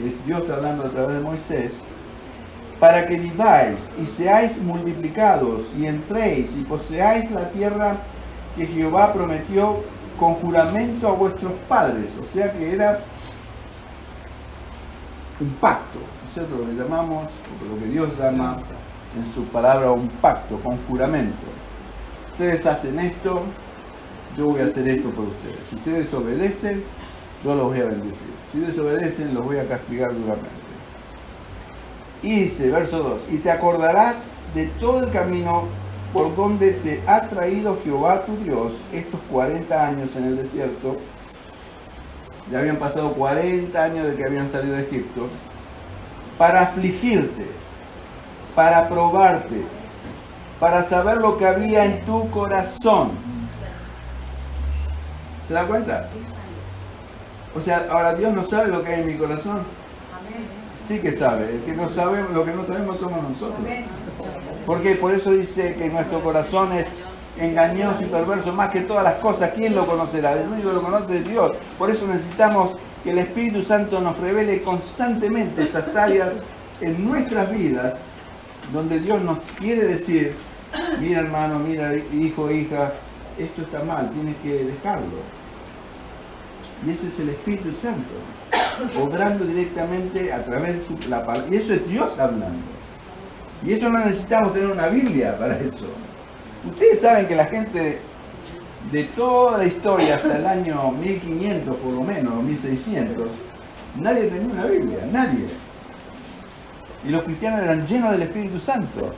Es Dios hablando a través de Moisés. Para que viváis y seáis multiplicados y entréis y poseáis la tierra que Jehová prometió con juramento a vuestros padres. O sea que era un pacto, ¿no es cierto? Lo que llamamos, lo que Dios llama en su palabra un pacto, con juramento. Ustedes hacen esto, yo voy a hacer esto por ustedes. Si ustedes obedecen, yo los voy a bendecir. Si desobedecen, los voy a castigar duramente. Y dice, verso 2, y te acordarás de todo el camino por donde te ha traído Jehová tu Dios estos 40 años en el desierto. Ya habían pasado 40 años de que habían salido de Egipto, para afligirte, para probarte, para saber lo que había en tu corazón. ¿Se da cuenta? O sea, ahora Dios no sabe lo que hay en mi corazón. Sí que sabe. El que no sabe, lo que no sabemos somos nosotros. Porque por eso dice que nuestro corazón es engañoso y perverso más que todas las cosas. ¿Quién lo conocerá? El único que lo conoce es Dios. Por eso necesitamos que el Espíritu Santo nos revele constantemente esas áreas en nuestras vidas donde Dios nos quiere decir, mira hermano, mira hijo, hija, esto está mal, tienes que dejarlo. Y ese es el Espíritu Santo, obrando directamente a través de la palabra. Y eso es Dios hablando. Y eso no necesitamos tener una Biblia para eso. Ustedes saben que la gente de toda la historia hasta el año 1500 por lo menos, 1600, nadie tenía una Biblia, nadie. Y los cristianos eran llenos del Espíritu Santo.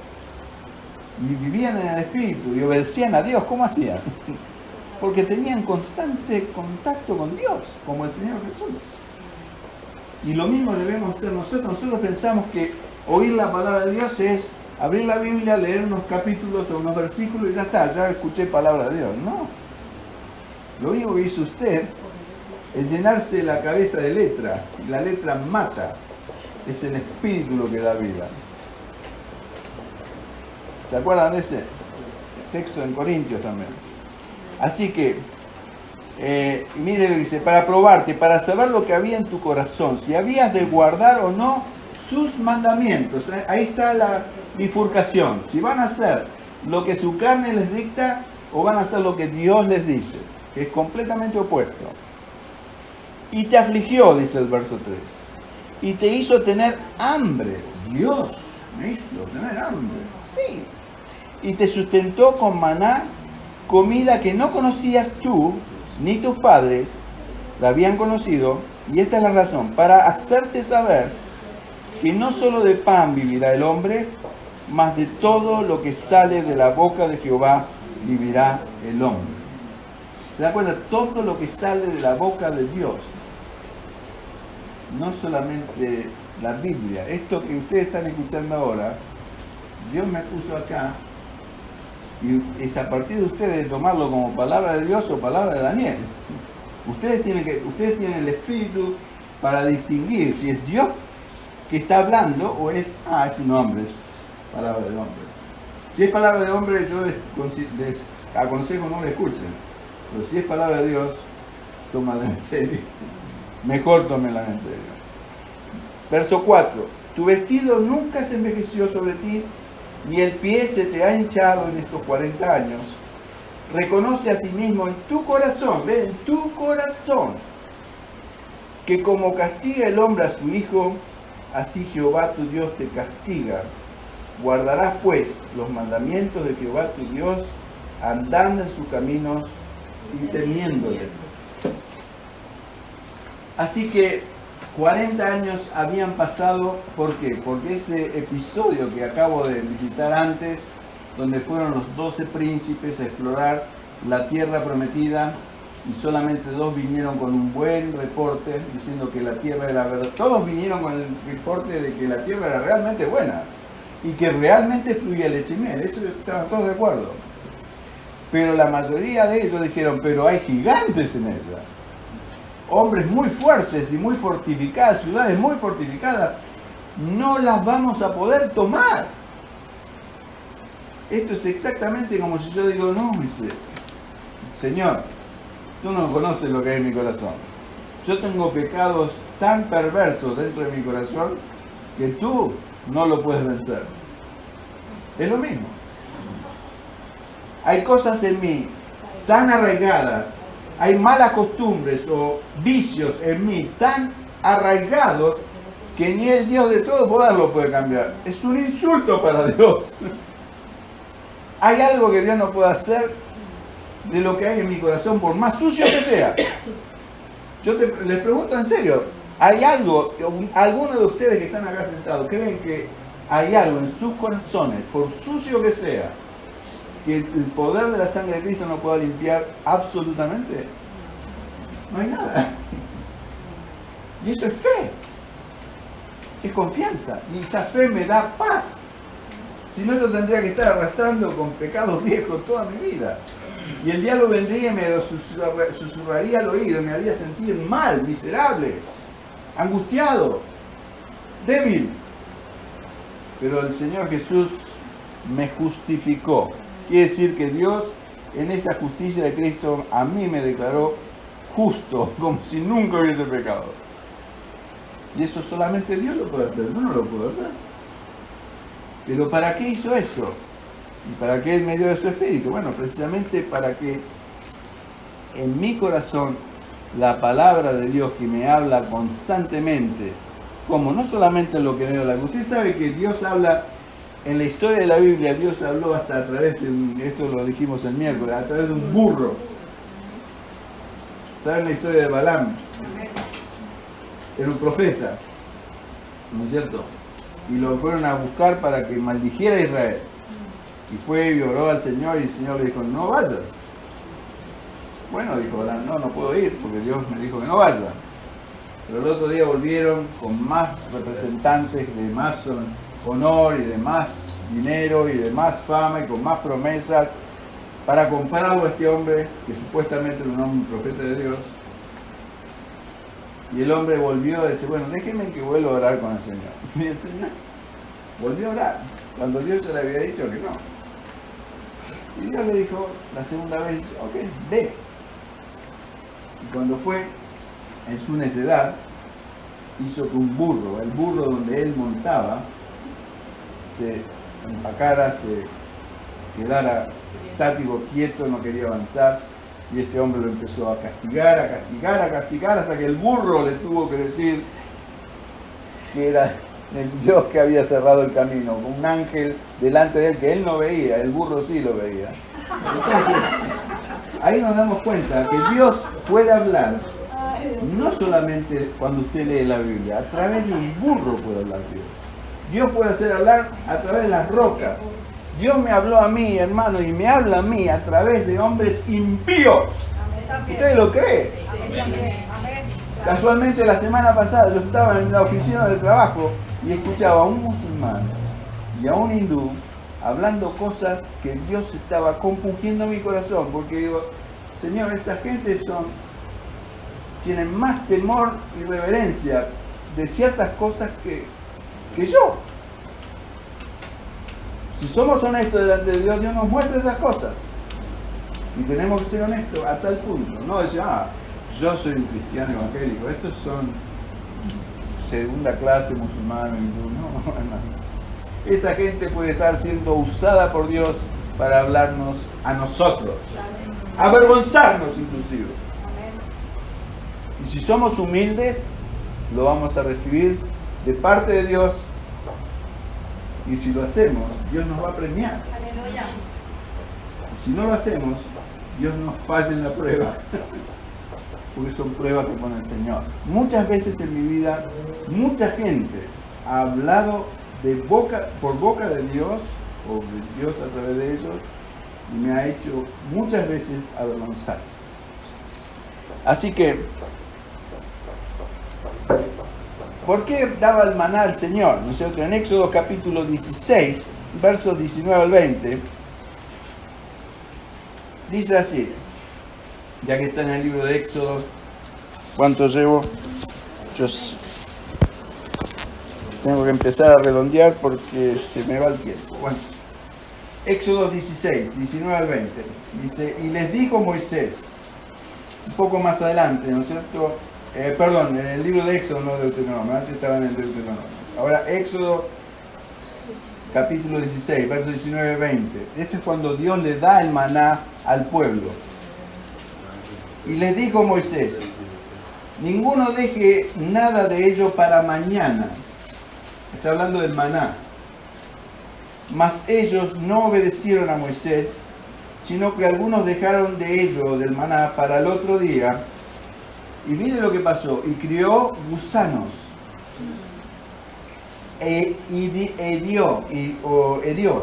Y vivían en el Espíritu y obedecían a Dios. ¿Cómo hacían? Porque tenían constante contacto con Dios, como el Señor Jesús. Y lo mismo debemos hacer nosotros. Nosotros pensamos que oír la palabra de Dios es abrir la Biblia, leer unos capítulos o unos versículos y ya está, ya escuché palabra de Dios. No. Lo único que hizo usted es llenarse la cabeza de letra. Y la letra mata. Es el Espíritu lo que da vida. ¿Se acuerdan de ese texto en Corintios también? Así que, mire lo que dice, para probarte, para saber lo que había en tu corazón, si habías de guardar o no sus mandamientos. Ahí está la bifurcación. Si van a hacer lo que su carne les dicta o van a hacer lo que Dios les dice, que es completamente opuesto. Y te afligió, dice el verso 3, y te hizo tener hambre. Dios me hizo tener hambre. Sí. Y te sustentó con maná, comida que no conocías tú, ni tus padres la habían conocido, y esta es la razón, para hacerte saber que no solo de pan vivirá el hombre, mas de todo lo que sale de la boca de Jehová vivirá el hombre. ¿Se da cuenta? Todo lo que sale de la boca de Dios, no solamente la Biblia, esto que ustedes están escuchando ahora, Dios me puso acá, y es a partir de ustedes tomarlo como palabra de Dios o palabra de Daniel. Ustedes tienen el Espíritu para distinguir si es Dios que está hablando o es un hombre, es palabra de hombre. Si es palabra de hombre, yo les aconsejo no le escuchen. Pero si es palabra de Dios, tómala en serio. Mejor tómela en serio. Verso 4. Tu vestido nunca se envejeció sobre ti, ni el pie se te ha hinchado en estos 40 años. Reconoce a sí mismo en tu corazón, ve, en tu corazón, que como castiga el hombre a su hijo, así Jehová tu Dios te castiga. Guardarás pues los mandamientos de Jehová tu Dios, andando en sus caminos y temiéndole. Así que 40 años habían pasado. ¿Por qué? Porque ese episodio que acabo de visitar antes, donde fueron los 12 príncipes a explorar la tierra prometida, y solamente 2 vinieron con un buen reporte, diciendo que la tierra era verdad. Todos vinieron con el reporte de que la tierra era realmente buena, y que realmente fluía leche y miel. Eso estaban todos de acuerdo. Pero la mayoría de ellos dijeron, pero hay gigantes en ellas. Hombres muy fuertes y muy fortificadas, ciudades muy fortificadas, no las vamos a poder tomar. Esto es exactamente como si yo digo, no, Señor, tú no conoces lo que hay en mi corazón. Yo tengo pecados tan perversos dentro de mi corazón que tú no lo puedes vencer. Es lo mismo. Hay cosas en mí tan arraigadas, hay malas costumbres o vicios en mí tan arraigados que ni el Dios de todo poder lo puede cambiar. Es un insulto para Dios. Hay algo que Dios no puede hacer de lo que hay en mi corazón, por más sucio que sea. Les pregunto en serio, Hay algo, algunos de ustedes que están acá sentados, ¿creen que hay algo en sus corazones, por sucio que sea, que el poder de la sangre de Cristo no pueda limpiar absolutamente? No hay nada. Y eso es fe. Es confianza. Y esa fe me da paz. Si no, yo tendría que estar arrastrando con pecados viejos toda mi vida. Y el diablo vendría y me lo susurraría al oído, me haría sentir mal, miserable, angustiado, débil. Pero el Señor Jesús me justificó. Quiere decir que Dios, en esa justicia de Cristo, a mí me declaró justo, como si nunca hubiese pecado. Y eso solamente Dios lo puede hacer, yo no lo puedo hacer. Pero ¿para qué hizo eso? ¿Y para qué Él me dio de su Espíritu? Bueno, precisamente para que en mi corazón la palabra de Dios que me habla constantemente, como no solamente lo que veo la Biblia. Usted sabe que Dios habla, en la historia de la Biblia, Dios habló hasta a través de, esto lo dijimos el miércoles, a través de un burro. ¿Saben la historia de Balaam? Era un profeta, ¿no es cierto? Y lo fueron a buscar para que maldijera a Israel. Y fue y oró al Señor y el Señor le dijo, no vayas. Bueno, dijo Balaam, no puedo ir porque Dios me dijo que no vaya. Pero el otro día volvieron con más representantes de más honor y de más dinero y de más fama y con más promesas para compararlo a este hombre que supuestamente era un profeta de Dios. Y el hombre volvió a decir, bueno, déjenme que vuelva a orar con el Señor. Y el Señor volvió a orar, cuando Dios ya le había dicho que no. Y Dios le dijo la segunda vez, ok, ve. Y cuando fue, en su necedad, hizo que un burro, el burro donde él montaba, se empacara, se quedara estático, quieto, no quería avanzar. Y este hombre lo empezó a castigar, hasta que el burro le tuvo que decir que era el Dios que había cerrado el camino, un ángel delante de él que él no veía, el burro sí lo veía. Entonces, ahí nos damos cuenta que Dios puede hablar, no solamente cuando usted lee la Biblia, a través de un burro puede hablar Dios. Dios puede hacer hablar a través de las rocas. Dios me habló a mí, hermano, y me habla a mí a través de hombres impíos. ¿Usted lo cree? Casualmente la semana pasada yo estaba en la oficina de trabajo y escuchaba a un musulmán y a un hindú hablando cosas que Dios estaba compungiendo mi corazón, porque digo, Señor, esta gente tienen más temor y reverencia de ciertas cosas que yo. Si somos honestos delante de Dios, Dios nos muestra esas cosas. Y tenemos que ser honestos a tal punto. No decir, yo soy un cristiano evangélico. Estos son segunda clase musulmano, hindú. No, hermano. Esa gente puede estar siendo usada por Dios para hablarnos a nosotros. Avergonzarnos inclusive. Y si somos humildes, lo vamos a recibir de parte de Dios. Y si lo hacemos, Dios nos va a premiar. Aleluya. Y si no lo hacemos, Dios nos falla en la prueba. Porque son pruebas que pone el Señor. Muchas veces en mi vida, mucha gente ha hablado por boca de Dios, o de Dios a través de ellos, y me ha hecho muchas veces avergonzar. Así que, ¿por qué daba el maná al Señor? ¿No es cierto? En Éxodo capítulo 16, versos 19 al 20, dice así, ya que está en el libro de Éxodo, ¿cuánto llevo? Yo tengo que empezar a redondear porque se me va el tiempo. Bueno, Éxodo 16, 19 al 20, dice, y les dijo Moisés, un poco más adelante, ¿no es cierto? Perdón, en el libro de Éxodo, no Deuteronomio, antes estaba en el Deuteronomio. Ahora, Éxodo capítulo 16, versos 19 y 20. Esto es cuando Dios le da el maná al pueblo. Y les dijo Moisés, ninguno deje nada de ello para mañana. Está hablando del maná. Mas ellos no obedecieron a Moisés, sino que algunos dejaron de ello, del maná, para el otro día, Y mire lo que pasó, y crió gusanos. Hedió,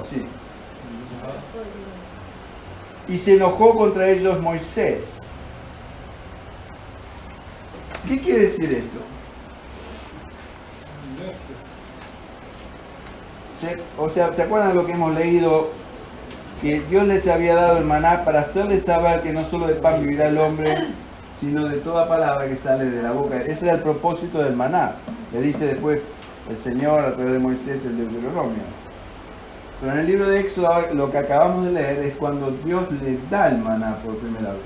sí. Y se enojó contra ellos Moisés. ¿Qué quiere decir esto? ¿Se acuerdan lo que hemos leído? Que Dios les había dado el maná para hacerles saber que no solo de pan vivirá el hombre, sino de toda palabra que sale de la boca. Ese era el propósito del maná. Le dice después el Señor a través de Moisés el Deuteronomio. Pero en el libro de Éxodo, lo que acabamos de leer es cuando Dios le da el maná por primera vez.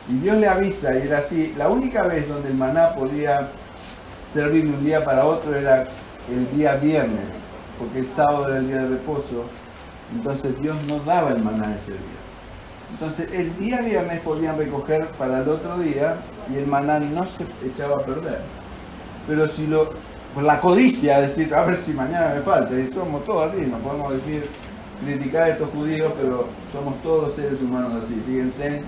Y Dios le avisa, y era así. La única vez donde el maná podía servir de un día para otro era el día viernes, porque el sábado era el día de reposo. Entonces Dios no daba el maná ese día. Entonces el día viernes podían recoger para el otro día y el maná no se echaba a perder. Pero si por la codicia, decir, a ver si mañana me falta, y somos todos así, no podemos decir, criticar a estos judíos, pero somos todos seres humanos así. Fíjense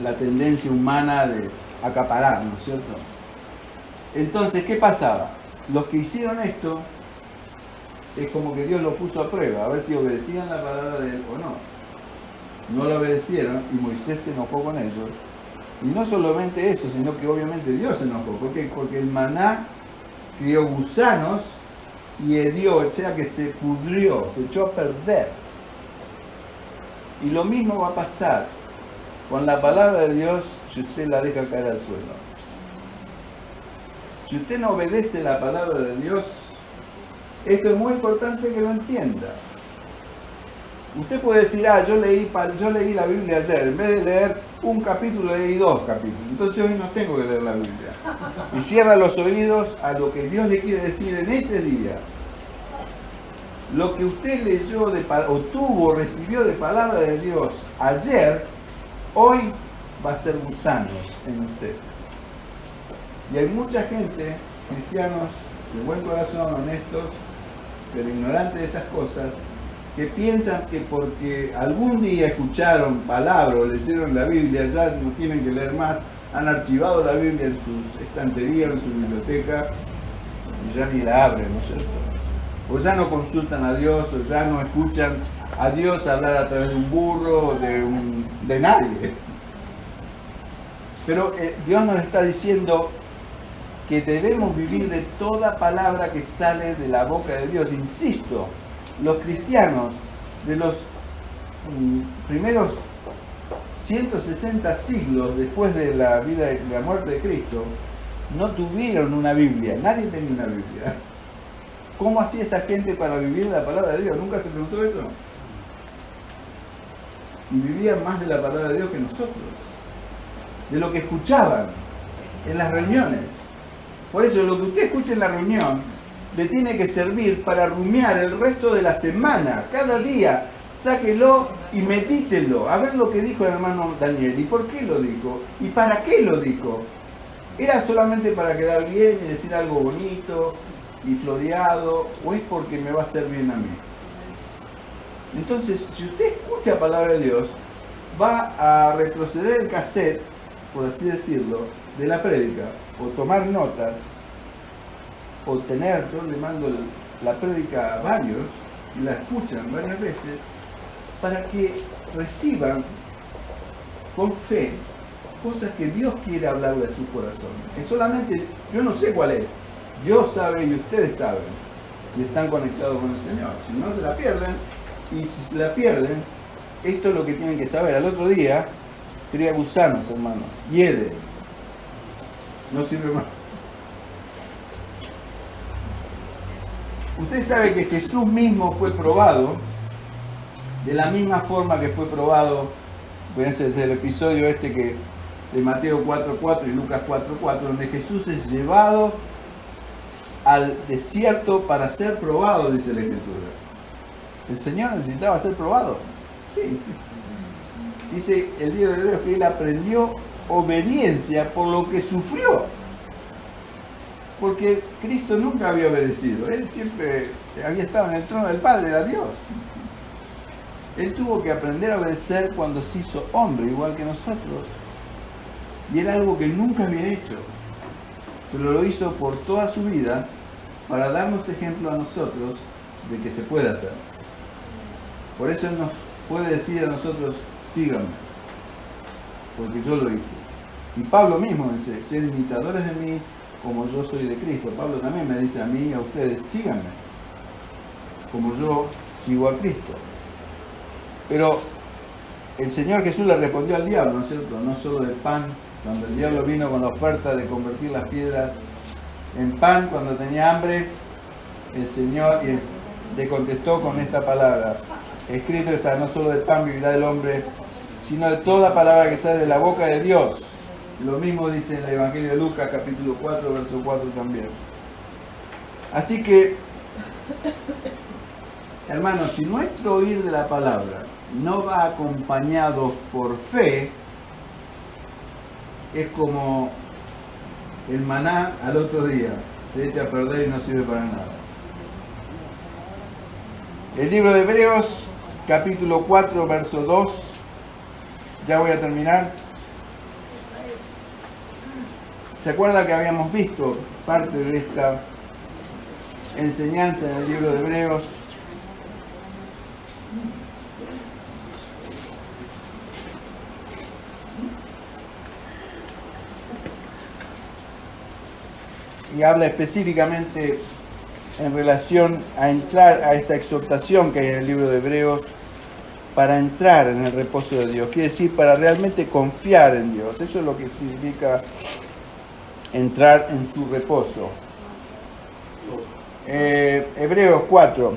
la tendencia humana de acaparar, ¿no es cierto? Entonces, ¿qué pasaba? Los que hicieron esto, es como que Dios lo puso a prueba, a ver si obedecían la palabra de él o no. No lo obedecieron y Moisés se enojó con ellos. Y no solamente eso, sino que obviamente Dios se enojó. ¿Por qué? Porque el maná crió gusanos y hedió, o sea que se pudrió, se echó a perder. Y lo mismo va a pasar con la palabra de Dios si usted la deja caer al suelo. Si usted no obedece la palabra de Dios, esto es muy importante que lo entienda. Usted puede decir, yo leí la Biblia ayer, en vez de leer un capítulo, leí 2 capítulos. Entonces hoy no tengo que leer la Biblia. Y cierra los oídos a lo que Dios le quiere decir en ese día. Lo que usted leyó recibió de palabra de Dios ayer, hoy va a ser gusanos en usted. Y hay mucha gente, cristianos de buen corazón, honestos, pero ignorantes de estas cosas, que piensan que porque algún día escucharon palabras o leyeron la Biblia, ya no tienen que leer más, han archivado la Biblia en sus estanterías, en su biblioteca, y ya ni la abren, ¿no es cierto? O ya no consultan a Dios, o ya no escuchan a Dios hablar a través de un burro, o de nadie. Pero Dios nos está diciendo que debemos vivir de toda palabra que sale de la boca de Dios. Insisto, los cristianos de los primeros 160 siglos después de la vida de la muerte de Cristo no tuvieron una Biblia, nadie tenía una Biblia. ¿Cómo hacía esa gente para vivir la palabra de Dios? ¿Nunca se preguntó eso? Y vivían más de la palabra de Dios que nosotros, de lo que escuchaban en las reuniones. Por eso lo que usted escuche en la reunión le tiene que servir para rumiar el resto de la semana. Cada día sáquelo y medítelo. A ver lo que dijo el hermano Daniel. ¿Y por qué lo dijo? ¿Y para qué lo dijo? ¿Era solamente para quedar bien y decir algo bonito y floreado? ¿O es porque me va a hacer bien a mí? Entonces, si usted escucha palabra de Dios, va a retroceder el cassette, por así decirlo, de la prédica, o tomar notas, o tener, yo le mando la prédica a varios, y la escuchan varias veces, para que reciban con fe cosas que Dios quiere hablarle a su corazón. Que solamente, yo no sé cuál es, Dios sabe y ustedes saben, si están conectados con el Señor. Si no, se la pierden, y si se la pierden, esto es lo que tienen que saber. Al otro día, cría gusanos, hermanos, hiede, no sirve más. Usted sabe que Jesús mismo fue probado de la misma forma que fue probado, ese es el episodio que de Mateo 4.4 y Lucas 4.4, donde Jesús es llevado al desierto para ser probado, dice la Escritura. ¿El Señor necesitaba ser probado? Sí. Dice el libro de Hebreos que él aprendió obediencia por lo que sufrió. Porque Cristo nunca había obedecido. Él siempre había estado en el trono del Padre, era Dios. Él tuvo que aprender a obedecer cuando se hizo hombre, igual que nosotros. Y era algo que nunca había hecho, pero lo hizo por toda su vida para darnos ejemplo a nosotros de que se puede hacer. Por eso Él nos puede decir a nosotros, síganme, porque yo lo hice. Y Pablo mismo dice, sed imitadores de mí como yo soy de Cristo. Pablo también me dice a mí y a ustedes, síganme, como yo sigo a Cristo. Pero el Señor Jesús le respondió al diablo, ¿no es cierto? No solo del pan, cuando el diablo vino con la oferta de convertir las piedras en pan, cuando tenía hambre, el Señor le contestó con esta palabra. Escrito está, no solo del pan vivirá el hombre, sino de toda palabra que sale de la boca de Dios. Lo mismo dice en el Evangelio de Lucas, capítulo 4, verso 4 también. Así que, hermanos, si nuestro oír de la palabra no va acompañado por fe, es como el maná al otro día, se echa a perder y no sirve para nada. El libro de Hebreos, capítulo 4, verso 2, ya voy a terminar. ¿Se acuerda que habíamos visto parte de esta enseñanza en el libro de Hebreos? Y habla específicamente en relación a entrar a esta exhortación que hay en el libro de Hebreos para entrar en el reposo de Dios. Quiere decir, para realmente confiar en Dios. Eso es lo que significa entrar en su reposo. Hebreos 4.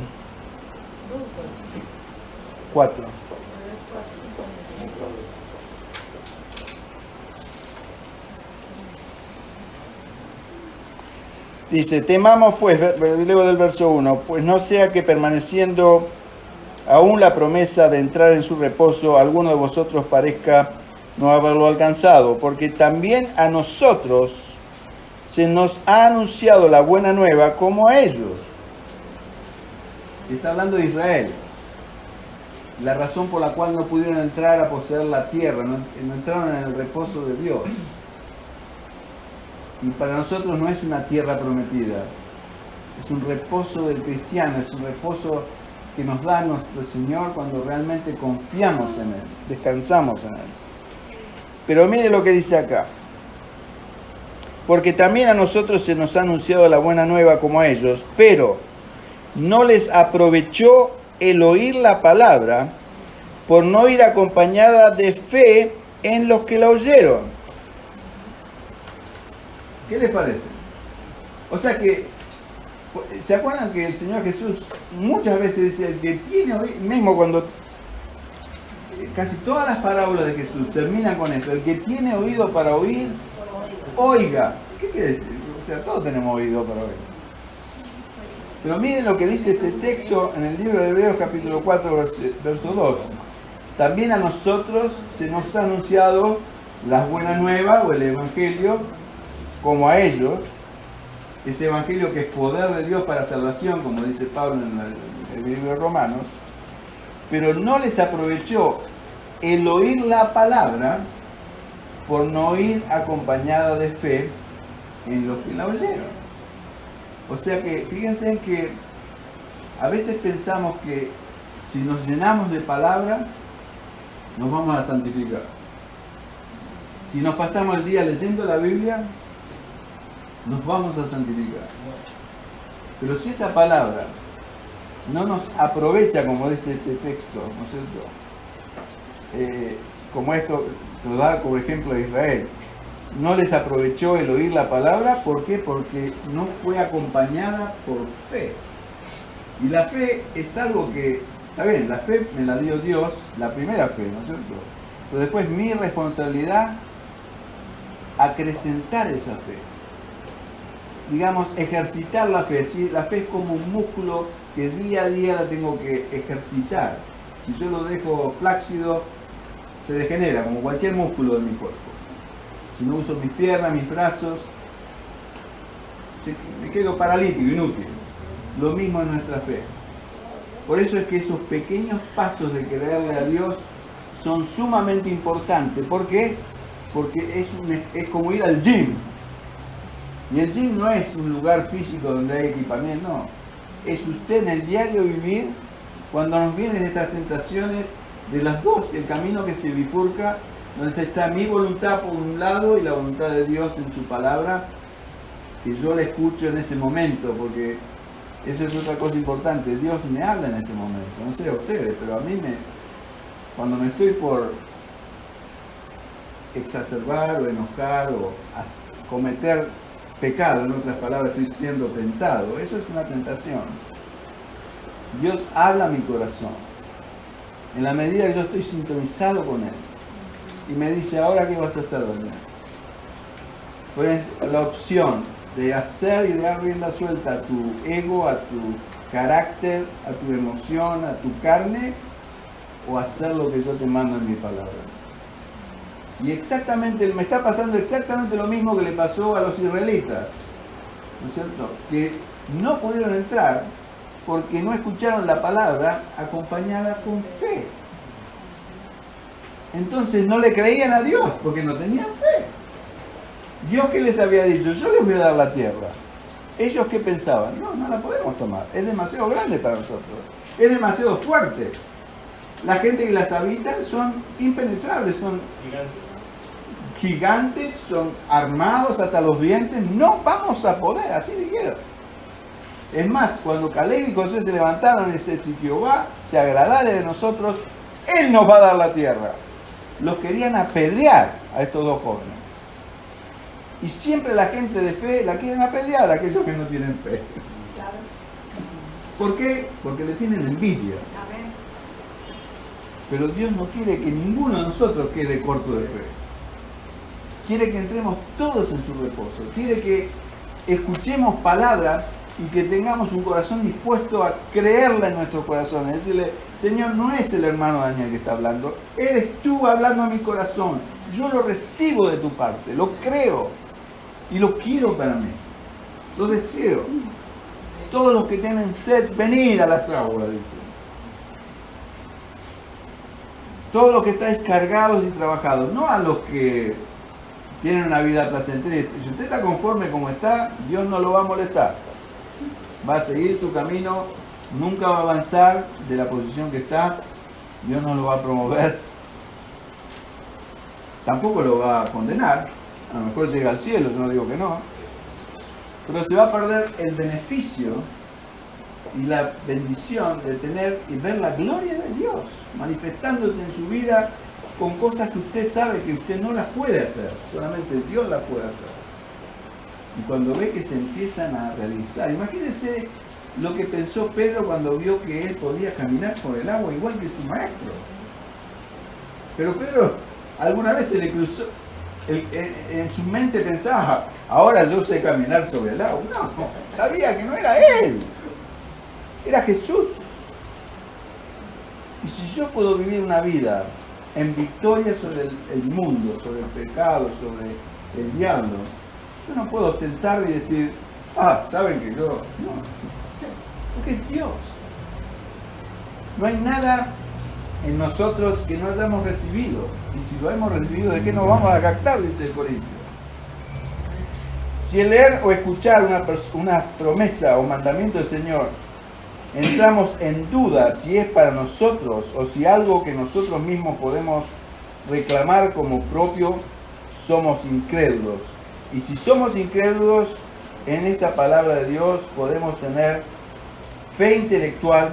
Dice, temamos pues, luego del verso 1, pues no sea que permaneciendo aún la promesa de entrar en su reposo, alguno de vosotros parezca no haberlo alcanzado, porque también a nosotros se nos ha anunciado la buena nueva como a ellos. Está hablando de Israel. La razón por la cual no pudieron entrar a poseer la tierra, no entraron en el reposo de Dios. Y para nosotros no es una tierra prometida, es un reposo del cristiano, es un reposo que nos da nuestro Señor cuando realmente confiamos en Él, descansamos en Él. Pero mire lo que dice acá. Porque también a nosotros se nos ha anunciado la buena nueva como a ellos, pero no les aprovechó el oír la palabra por no ir acompañada de fe en los que la oyeron. ¿Qué les parece? O sea que, ¿se acuerdan que el Señor Jesús muchas veces dice, el que tiene oído, mismo cuando casi todas las parábolas de Jesús terminan con esto, el que tiene oído para oír, oiga. ¿Qué quiere decir? O sea, todos tenemos oído para oír. Pero miren lo que dice este texto en el libro de Hebreos capítulo 4, verso 2. También a nosotros se nos ha anunciado la buena nueva o el Evangelio como a ellos, ese Evangelio que es poder de Dios para salvación, como dice Pablo en el libro de Romanos, pero no les aprovechó el oír la palabra por no ir acompañada de fe en los que la oyeron. O sea que, fíjense que a veces pensamos que si nos llenamos de palabra, nos vamos a santificar. Si nos pasamos el día leyendo la Biblia, nos vamos a santificar. Pero si esa palabra no nos aprovecha, como dice este texto, ¿no es cierto? Como esto lo da como ejemplo a Israel. No les aprovechó el oír la palabra, ¿por qué? Porque no fue acompañada por fe. Y la fe es algo que, está bien, la fe me la dio Dios, la primera fe, ¿no es cierto? Pero después mi responsabilidad, acrecentar esa fe. Digamos, ejercitar la fe. ¿Sí? La fe es como un músculo que día a día la tengo que ejercitar. Si yo lo dejo flácido, se degenera, como cualquier músculo de mi cuerpo. Si no uso mis piernas, mis brazos, me quedo paralítico, inútil. Lo mismo en nuestra fe. Por eso es que esos pequeños pasos de creerle a Dios son sumamente importantes. ¿Por qué? porque es como ir al gym. Y el gym no es un lugar físico donde hay equipamiento, no. Es usted en el diario vivir, cuando nos vienen estas tentaciones de las dos, el camino que se bifurca, donde está mi voluntad por un lado y la voluntad de Dios en su palabra, que yo la escucho en ese momento, porque eso es otra cosa importante. Dios me habla en ese momento, no sé a ustedes, pero a mí cuando me estoy por exacerbar o enojar o cometer pecado, en otras palabras, estoy siendo tentado, eso es una tentación. Dios habla a mi corazón en la medida que yo estoy sintonizado con Él y me dice, ahora qué vas a hacer, Daniel. Pues la opción de hacer y dar rienda suelta a tu ego, a tu carácter, a tu emoción, a tu carne, o hacer lo que yo te mando en mi palabra. Y me está pasando exactamente lo mismo que le pasó a los israelitas, ¿no es cierto? Que no pudieron entrar porque no escucharon la palabra acompañada con fe. Entonces no le creían a Dios porque no tenían fe. Dios, ¿qué les había dicho? Yo les voy a dar la tierra. ¿Ellos qué pensaban? No la podemos tomar. Es demasiado grande para nosotros. Es demasiado fuerte. La gente que las habita son impenetrables, son gigantes, son armados hasta los dientes. No vamos a poder, así dijeron. Es más, cuando Caleb y Josué se levantaron y dice, si Jehová se agradare de nosotros, Él nos va a dar la tierra. Los querían apedrear a estos dos jóvenes. Y siempre la gente de fe la quieren apedrear a aquellos que no tienen fe. ¿Por qué? Porque le tienen envidia. Pero Dios no quiere que ninguno de nosotros quede corto de fe. Quiere que entremos todos en su reposo. Quiere que escuchemos palabras y que tengamos un corazón dispuesto a creerla en nuestro corazón. Es decirle, Señor, no es el hermano Daniel que está hablando. Eres tú hablando a mi corazón. Yo lo recibo de tu parte. Lo creo. Y lo quiero para mí. Lo deseo. Todos los que tienen sed, venid a las aguas, dice. Todos los que estáis cargados y trabajados, no a los que tienen una vida placentera. Si usted está conforme como está, Dios no lo va a molestar. Va a seguir su camino, nunca va a avanzar de la posición que está, Dios no lo va a promover. Tampoco lo va a condenar, a lo mejor llega al cielo, yo no digo que no. Pero se va a perder el beneficio y la bendición de tener y ver la gloria de Dios manifestándose en su vida con cosas que usted sabe que usted no las puede hacer, solamente Dios las puede hacer. Y cuando ve que se empiezan a realizar, imagínese lo que pensó Pedro cuando vio que él podía caminar por el agua igual que su maestro. Pero Pedro alguna vez se le cruzó, en su mente pensaba, ahora yo sé caminar sobre el agua. No, sabía que no era él. Era Jesús. Y si yo puedo vivir una vida en victoria sobre el mundo, sobre el pecado, sobre el diablo, yo no puedo ostentar y decir, saben que yo... No, porque es Dios. No hay nada en nosotros que no hayamos recibido. Y si lo hemos recibido, ¿de qué nos vamos a captar? Dice el Corintio. Si el leer o escuchar una promesa o mandamiento del Señor entramos en duda si es para nosotros o si algo que nosotros mismos podemos reclamar como propio, somos incrédulos. Y si somos incrédulos en esa palabra de Dios, podemos tener fe intelectual,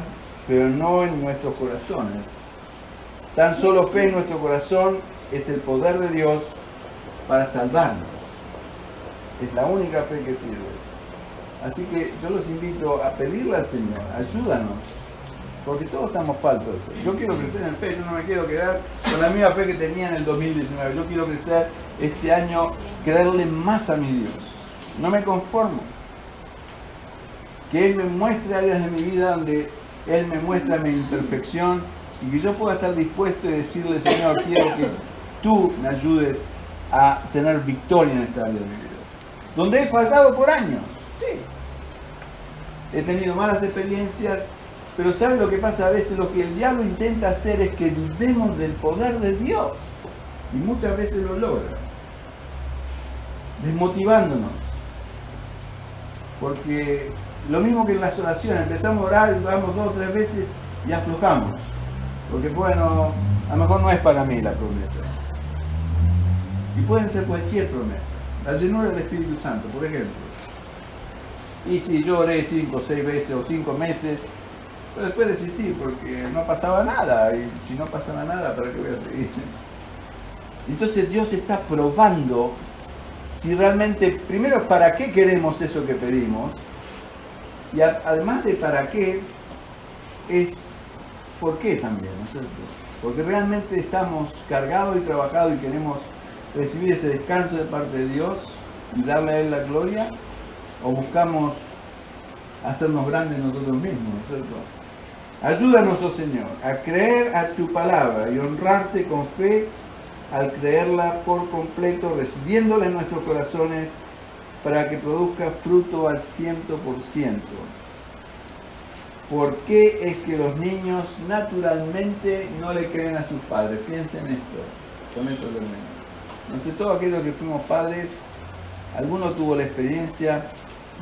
pero no en nuestros corazones. Tan solo fe en nuestro corazón es el poder de Dios para salvarnos. Es la única fe que sirve. Así que yo los invito a pedirle al Señor, ayúdanos, porque todos estamos faltos de fe. Yo quiero crecer en fe, yo no me quiero quedar con la misma fe que tenía en el 2019. Yo quiero crecer este año, creerle más a mi Dios. No me conformo. Que Él me muestre áreas de mi vida donde Él me muestra mi imperfección y que yo pueda estar dispuesto y decirle, Señor, quiero que tú me ayudes a tener victoria en esta área de mi vida. Donde he fallado por años, sí. He tenido malas experiencias, pero ¿saben lo que pasa? A veces lo que el diablo intenta hacer es que dudemos del poder de Dios. Y muchas veces lo logra, desmotivándonos. Porque lo mismo que en las oraciones, empezamos a orar, oramos 2 o 3 veces y aflojamos. Porque bueno, a lo mejor no es para mí la promesa. Y pueden ser cualquier promesa. La llenura del Espíritu Santo, por ejemplo. Y si yo oré 5 o 6 veces o 5 meses, pero después desistí porque no pasaba nada. Y si no pasaba nada, ¿para qué voy a seguir? Entonces Dios está probando si realmente, primero, para qué queremos eso que pedimos. Y además de para qué, es por qué también, ¿no es cierto? Porque realmente estamos cargados y trabajados y queremos recibir ese descanso de parte de Dios y darle a Él la gloria, o buscamos hacernos grandes nosotros mismos, ¿no es cierto? Ayúdanos, oh Señor, a creer a tu palabra y honrarte con fe al creerla por completo, recibiéndola en nuestros corazones para que produzca fruto al 100%. ¿Por qué es que los niños naturalmente no le creen a sus padres? Piensen esto, con esto termino. No sé, todos aquellos que fuimos padres, alguno tuvo la experiencia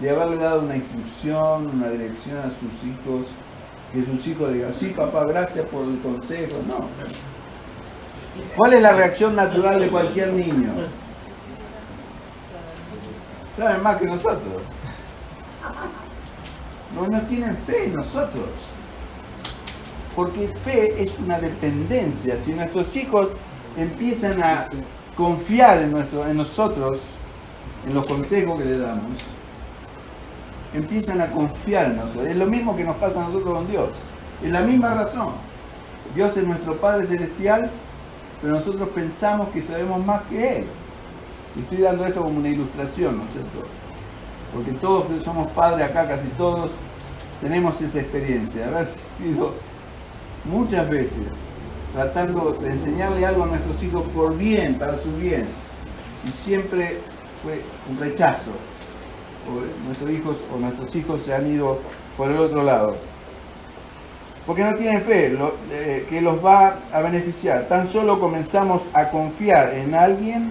de haberle dado una instrucción, una dirección a sus hijos, que sus hijos digan, sí papá, gracias por el consejo. No. ¿Cuál es la reacción natural de cualquier niño? Saben más que nosotros. No tienen fe en nosotros. Porque fe es una dependencia. Si nuestros hijos empiezan a confiar en nosotros, en los consejos que les damos, empiezan a confiar en nosotros. Es lo mismo que nos pasa a nosotros con Dios. Es la misma razón. Dios es nuestro Padre Celestial, pero nosotros pensamos que sabemos más que Él. Y estoy dando esto como una ilustración, ¿no es cierto? Porque todos que somos padres acá, casi todos, tenemos esa experiencia de haber sido muchas veces tratando de enseñarle algo a nuestros hijos por bien, para su bien. Y siempre fue un rechazo. Nuestros hijos se han ido por el otro lado. Porque no tienen fe que los va a beneficiar. Tan solo comenzamos a confiar en alguien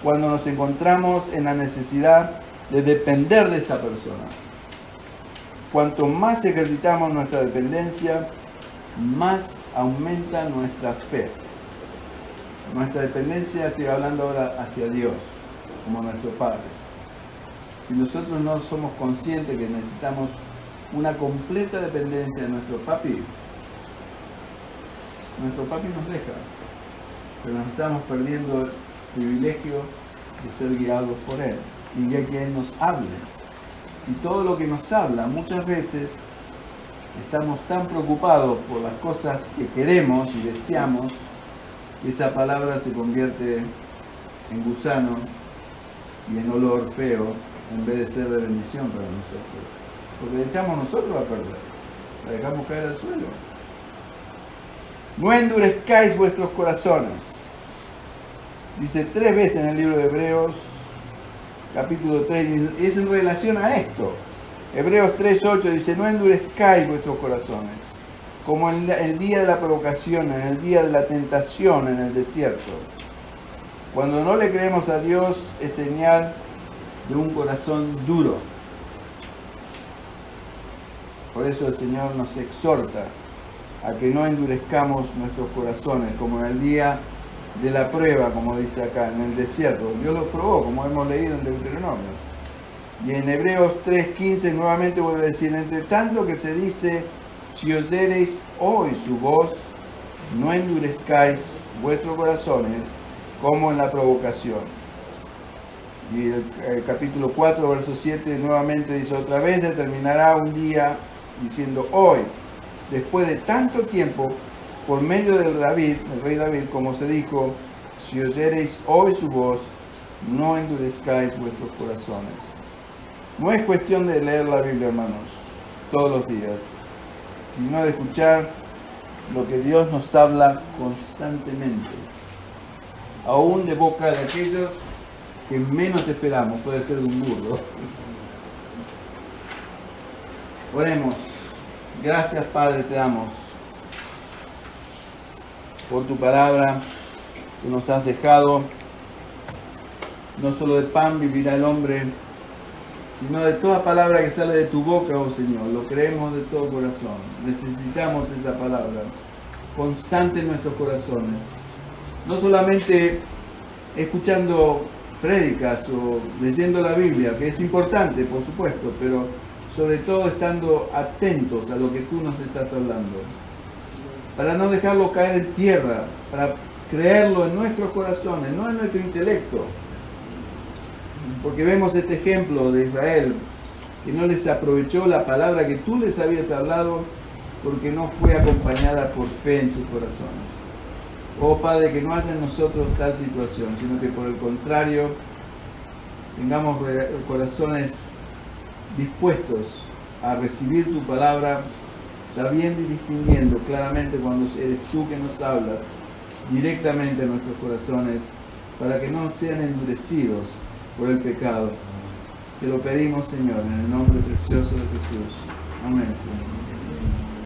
cuando nos encontramos en la necesidad de depender de esa persona. Cuanto más ejercitamos nuestra dependencia, más aumenta nuestra fe. Nuestra dependencia, estoy hablando ahora hacia Dios, como nuestro Padre. Si nosotros no somos conscientes que necesitamos una completa dependencia de nuestro papi nos deja, pero nos estamos perdiendo el privilegio de ser guiados por Él y de que Él nos hable. Y todo lo que nos habla, muchas veces estamos tan preocupados por las cosas que queremos y deseamos, que esa palabra se convierte en gusano y en olor feo, en vez de ser de bendición para nosotros. Porque le echamos nosotros a perder, la dejamos caer al suelo. No endurezcáis vuestros corazones. Dice 3 veces en el libro de Hebreos, capítulo 3, y es en relación a esto. Hebreos 3:8 dice, no endurezcáis vuestros corazones, como en el día de la provocación, en el día de la tentación en el desierto. Cuando no le creemos a Dios es señal de un corazón duro. Por eso el Señor nos exhorta a que no endurezcamos nuestros corazones, como en el día de la prueba, como dice acá, en el desierto. Dios lo probó, como hemos leído en Deuteronomio. Y en Hebreos 3:15 nuevamente vuelve a decir, entre tanto que se dice, si oyereis hoy su voz, no endurezcáis vuestros corazones como en la provocación. Y el capítulo 4, verso 7 nuevamente dice, otra vez determinará un día, diciendo hoy, después de tanto tiempo, por medio del rey David, como se dijo, si oyereis hoy su voz, no endurezcáis vuestros corazones. No es cuestión de leer la Biblia, hermanos, todos los días, sino de escuchar lo que Dios nos habla constantemente, aún de boca de aquellos que menos esperamos, puede ser de un burro. Oremos. Gracias, Padre, te damos por tu palabra. que nos has dejado. No solo de pan vivirá el hombre, sino de toda palabra que sale de tu boca, oh Señor. Lo creemos de todo corazón. Necesitamos esa palabra constante en nuestros corazones. No solamente escuchando prédicas o leyendo la Biblia, que es importante, por supuesto, pero sobre todo estando atentos a lo que tú nos estás hablando. Para no dejarlo caer en tierra, para creerlo en nuestros corazones, no en nuestro intelecto. Porque vemos este ejemplo de Israel, que no les aprovechó la palabra que tú les habías hablado, porque no fue acompañada por fe en sus corazones. Oh Padre, que no haya en nosotros tal situación, sino que por el contrario, tengamos corazones dispuestos a recibir tu palabra, sabiendo y distinguiendo claramente cuando eres tú que nos hablas directamente a nuestros corazones, para que no sean endurecidos por el pecado. Te lo pedimos, Señor, en el nombre precioso de Jesús. Amén, Señor.